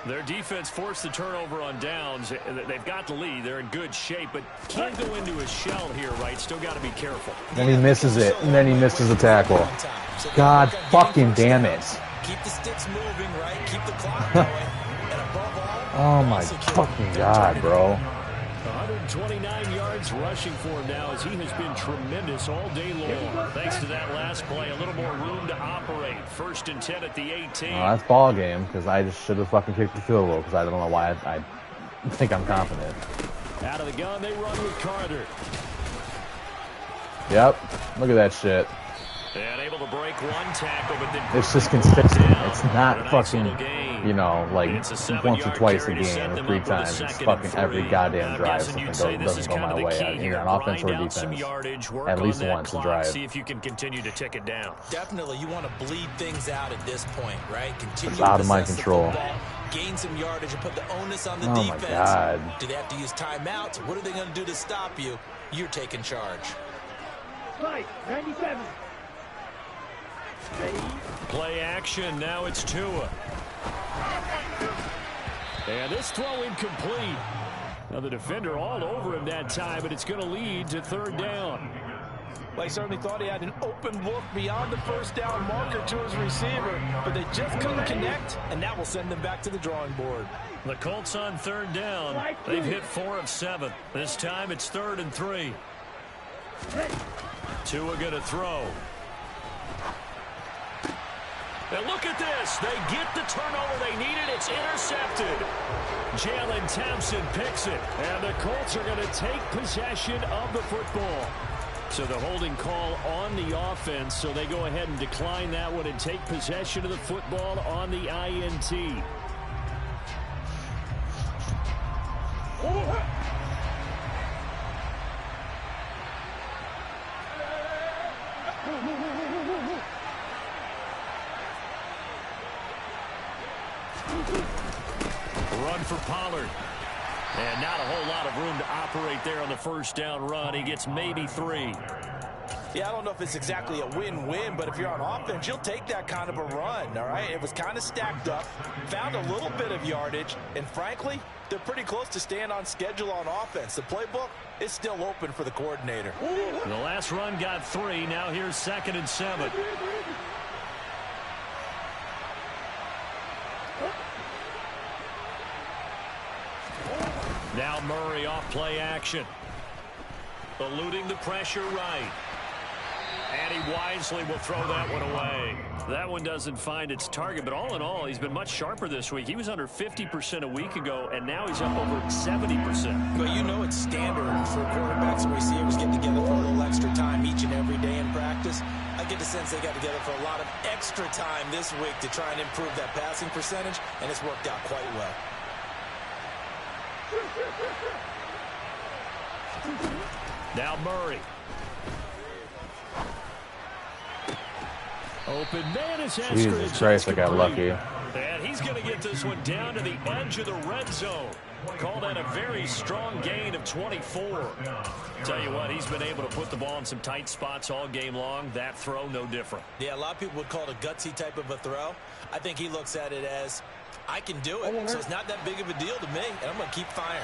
Their defense forced the turnover on downs. They've got the lead. They're in good shape, but can't go into a shell here, right? Still got to be careful. Then he misses it, and then he misses the tackle. God fucking damn it. Keep the sticks moving, right? Keep the clock going. And above all, Oh my fucking God, bro. 129 yards rushing for him now as he has been tremendous all day long. Thanks to that last play, a little more room to operate. 1st and 10 at the 18. That's ball game, because I just should have fucking kicked the field goal, because I don't know why I think I'm confident. Out of the gun, they run with Carter. Yep. Look at that shit. And able to break one tackle, but then It's just consistent. It's not fucking, you know, like once or twice a game or 3 times. It's fucking every goddamn drive something doesn't go my way. Either on offense or defense. At least once a drive. See if you can continue to tick it down. Definitely, you want to bleed things out at this point, right? Continue it's out of my control. Gain some yardage and put the onus on the defense. My God. Do they have to use timeouts? What are they going to do to stop you? You're taking charge. Right, 97. Play action. Now it's Tua. And this throw incomplete. Now the defender all over him that time, but it's going to lead to 3rd down. Well, he certainly thought he had an open look beyond the 1st down marker to his receiver, but they just couldn't connect, and that will send them back to the drawing board. The Colts on 3rd down. They've hit 4 of 7. This time it's 3rd and 3. Tua going to throw. And look at this. They get the turnover they needed. It's intercepted. Jalen Thompson picks it. And the Colts are going to take possession of the football. So the holding call on the offense. So they go ahead and decline that one and take possession of the football on the INT. Run for Pollard. And not a whole lot of room to operate there on the 1st down run. He gets maybe 3. Yeah, I don't know if it's exactly a win-win, but if you're on offense, you'll take that kind of a run, all right? It was kind of stacked up, found a little bit of yardage, and frankly, they're pretty close to staying on schedule on offense. The playbook is still open for the coordinator. The last run got 3. Now here's 2nd and 7. Now Murray off play action. Eluding the pressure right. And he wisely will throw that one away. That one doesn't find its target, but all in all, he's been much sharper this week. He was under 50% a week ago, and now he's up over 70%. But you know it's standard for quarterbacks and receivers getting together for a little extra time each and every day in practice. I get the sense they got together for a lot of extra time this week to try and improve that passing percentage, and it's worked out quite well. Now Murray. Open man is Jesus Christ, I got lucky. And he's going to get this one down to the edge of the red zone. Call that a very strong gain of 24. Tell you what, he's been able to put the ball in some tight spots all game long. That throw, no different. Yeah, a lot of people would call it a gutsy type of a throw. I think he looks at it as, I can do it, so it's not that big of a deal to me, and I'm going to keep firing.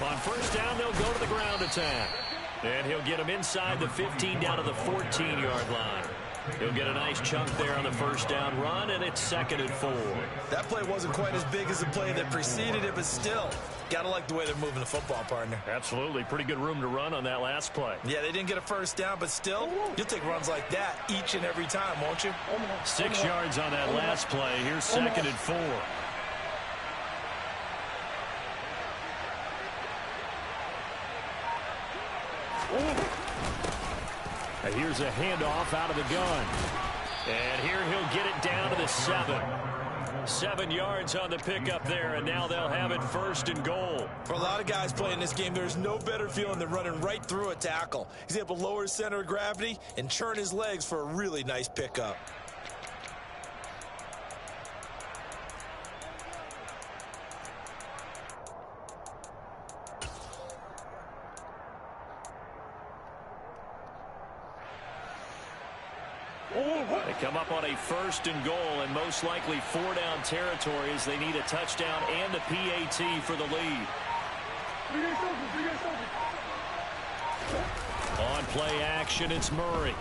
On first down, they'll go to the ground attack. And he'll get him inside the 15 down to the 14-yard line. He'll get a nice chunk there on the first down run, and it's 2nd and 4. That play wasn't quite as big as the play that preceded it, but still, gotta like the way they're moving the football, partner. Absolutely. Pretty good room to run on that last play. Yeah, they didn't get a first down, but still, you'll take runs like that each and every time, won't you? 6 yards on that last play. Here's 2nd and 4. Here's a handoff out of the gun. And here he'll get it down to the 7. 7 yards on the pickup there, and now they'll have it 1st and goal. For a lot of guys playing this game, there's no better feeling than running right through a tackle. He's able to lower his center of gravity and churn his legs for a really nice pickup. They come up on a 1st and goal, and most likely 4-down territory as they need a touchdown and a PAT for the lead. On play action, it's Murray.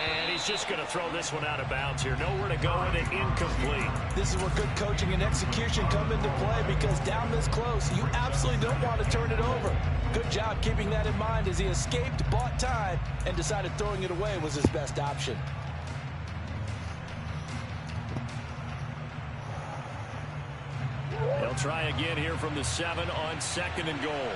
And he's just going to throw this one out of bounds here. Nowhere to go with it, incomplete. This is where good coaching and execution come into play, because down this close, you absolutely don't want to turn it over. Good job keeping that in mind as he escaped, bought time, and decided throwing it away was his best option. They'll try again here from the 7 on 2nd and goal.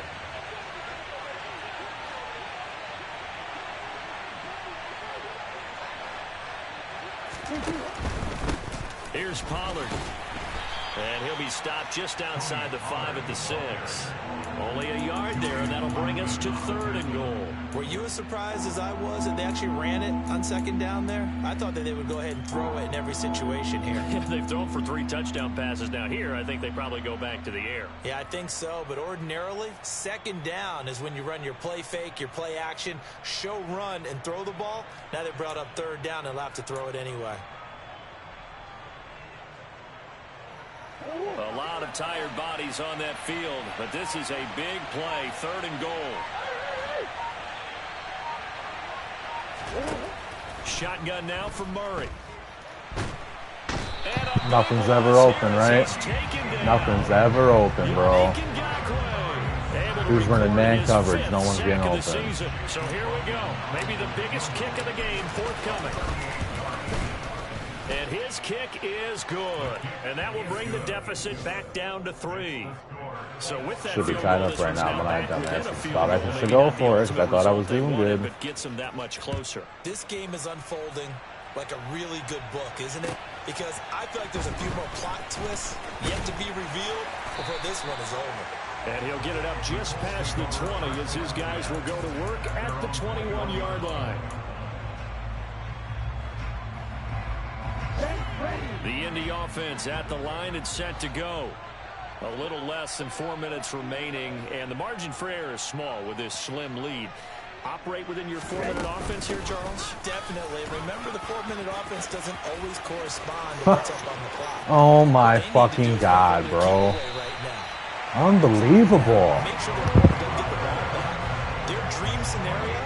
Here's Pollard. And he'll be stopped just outside the 5 at the 6. Only a yard there, and that'll bring us to 3rd and goal. Were you as surprised as I was that they actually ran it on 2nd down there? I thought that they would go ahead and throw it in every situation here. Yeah, they've thrown for 3 touchdown passes. Now here, I think they probably go back to the air. Yeah, I think so, but ordinarily, 2nd down is when you run your play fake, your play action, show run, and throw the ball. Now they brought up 3rd down and they'll have to throw it anyway. A lot of tired bodies on that field, but this is a big play, 3rd and goal. Shotgun now for Murray. Nothing's ever open, right? Nothing's ever open, bro. Who's running man coverage? No one's getting open. So here we go. Maybe the biggest kick of the game forthcoming. And his kick is good. And that will bring the deficit back down to 3. So with that, should be tied up right now, but I thought I should go for it because I thought I was doing good. But gets him that much closer. This game is unfolding like a really good book, isn't it? Because I feel like there's a few more plot twists yet to be revealed before this one is over. And he'll get it up just past the 20 as his guys will go to work at the 21-yard line. The the offense at the line and set to go. A little less than 4 minutes remaining, and the margin for error is small with this slim lead. Operate within your 4-minute offense here, Charles? Definitely. Remember, the 4-minute offense doesn't always correspond to what's up on the clock. Oh my fucking God, bro. Unbelievable. Make sure the ball doesn't get the ball back. Their dream scenario,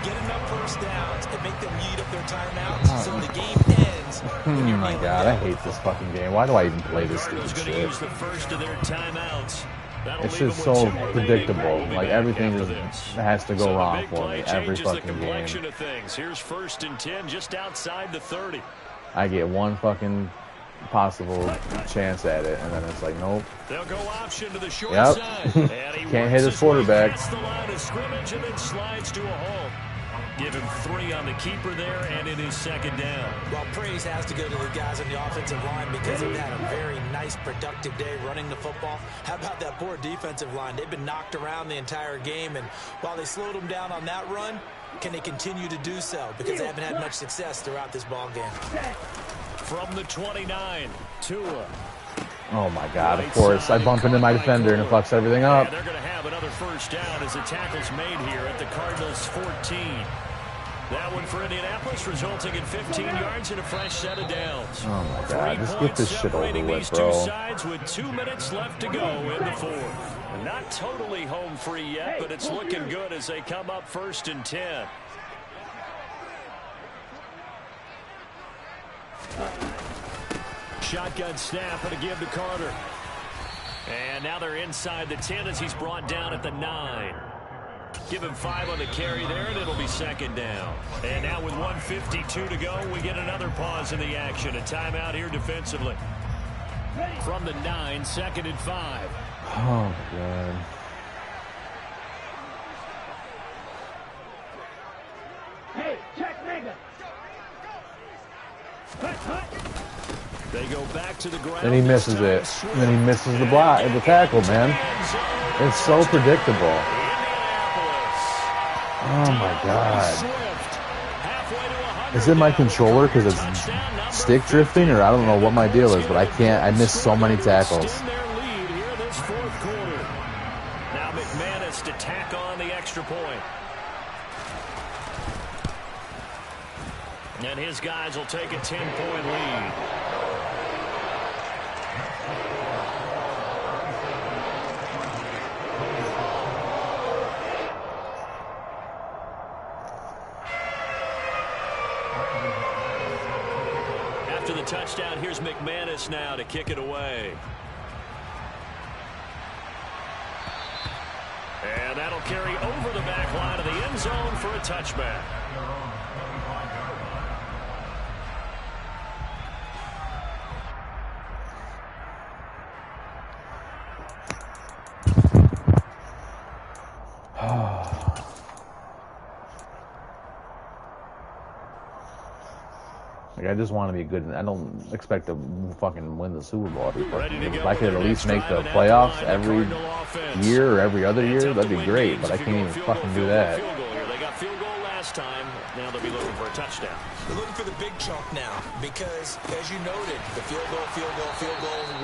get enough first downs and make them eat up their timeouts so the game ends. Oh my God, I hate this fucking game. Why do I even play this stupid Going to shit? use the first of their timeouts. It's just so predictable. Like, everything just has to go wrong for me every fucking game. Here's 1st and 10 just outside the 30. I get one fucking possible chance at it, and then it's like, nope. They'll go option to the short Yep. side. And he Can't hit his quarterback. the line of scrimmage and then slides to a hole. Give him 3 on the keeper there, and it is 2nd down. Well, praise has to go to the guys on the offensive line because they've had a very nice, productive day running the football. How about that poor defensive line? They've been knocked around the entire game, and while they slowed them down on that run, can they continue to do so? Because they haven't had much success throughout this ball game. From the 29, Tua. Oh my God, of course. I bump into my defender and it fucks everything up. They're going to have another 1st down as the tackle's made here at the Cardinals' 14. That one for Indianapolis, resulting in 15 yards and a fresh set of downs. Oh my God, just get this shit over with, these bro. two sides with 2 minutes left to go in the 4th. Not totally home free yet, but it's looking good as they come up 1st and 10. Shotgun snap and a give to Carter. And now they're inside the 10 as he's brought down at the 9. Give him 5 on the carry there, and it'll be 2nd down. And now with 1:52 to go, we get another pause in the action. A timeout here defensively. From the 9, 2nd and 5. Oh my God. Hey, check nigga. They go back to the ground. And he misses it. And then he misses the block, the tackle, man. It's so predictable. Oh my God. Is it my controller because it's stick drifting, or I don't know what my deal is, but I can't. I miss so many tackles. Now McManus to tack on the extra point. And his guys will take a 10-point lead. After the touchdown, here's McManus now to kick it away. And that'll carry over the back line of the end zone for a touchback. Like, I just want to be good. I don't expect to fucking win the Super Bowl every fucking year. If I could at least make the playoffs every year or every other year, that'd be great. But I can't even fucking do that. They got field goal last time. Now they'll be looking for a touchdown. They're looking for the big chunk now because, as you noted, the field goal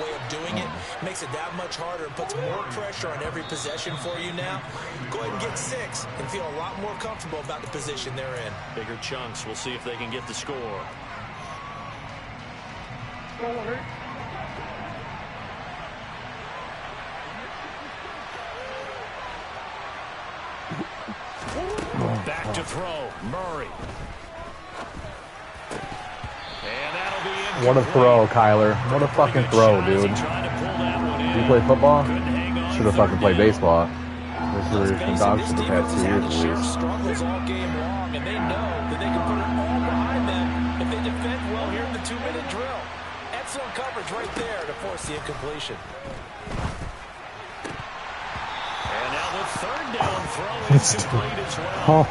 way of doing it makes it that much harder and puts more pressure on every possession for you now. Go ahead and get 6 and feel a lot more comfortable about the position they're in. Bigger chunks. We'll see if they can get the score. Back to throw. Murray. And that'll be in. What a throw, Kyler. What a fucking throw, dude. Do you play football? Should have fucking played baseball. This is some dogs for the past 2 years at least. Struggles all game long, and they know that they can put it all behind them if they defend well here in the 2-minute drill. Excellent coverage right there to force the incompletion. And now the 3rd down throw is complete as well.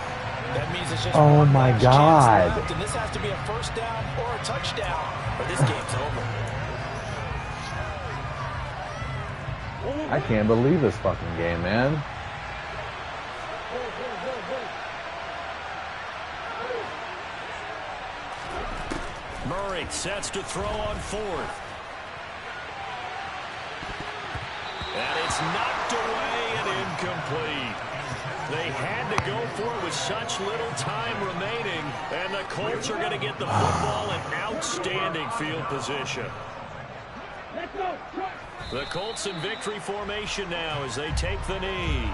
That means it's just Oh my God. left, and this has to be a 1st down or a touchdown, or this game's over. I can't believe this fucking game, man. Murray break. Sets to throw on fourth. And it's knocked away and incomplete. They had to go for it with such little time remaining, and the Colts are going to get the football in outstanding field position. Let's go. The Colts in victory formation now as they take the knee.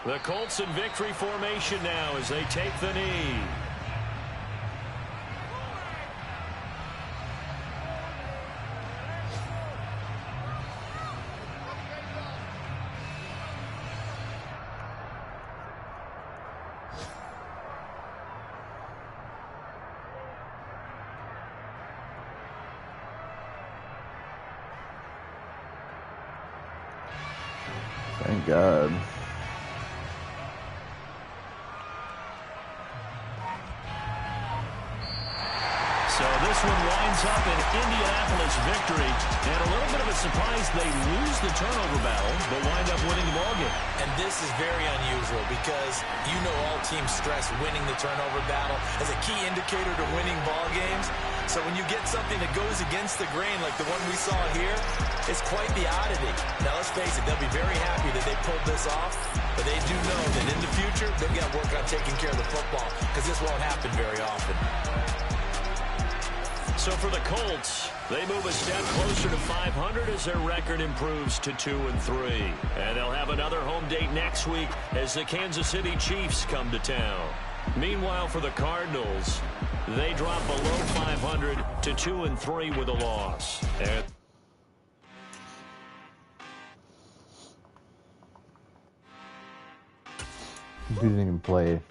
The Colts in victory formation now as they take the knee. Thank God. So this one winds up an Indianapolis victory. And a little bit of a surprise, they lose the turnover battle, but wind up winning the ballgame. And this is very unusual because you know all teams stress winning the turnover battle as a key indicator to winning ball games. So when you get something that goes against the grain like the one we saw here, it's quite the oddity. Now let's face it, they'll be very happy that they pulled this off, but they do know that in the future, they've got to work on taking care of the football because this won't happen very often. So for the Colts, they move a step closer to 500 as their record improves to 2-3. And they'll have another home date next week as the Kansas City Chiefs come to town. Meanwhile, for the Cardinals, they drop below 500 to 2-3 with a loss. And He didn't even play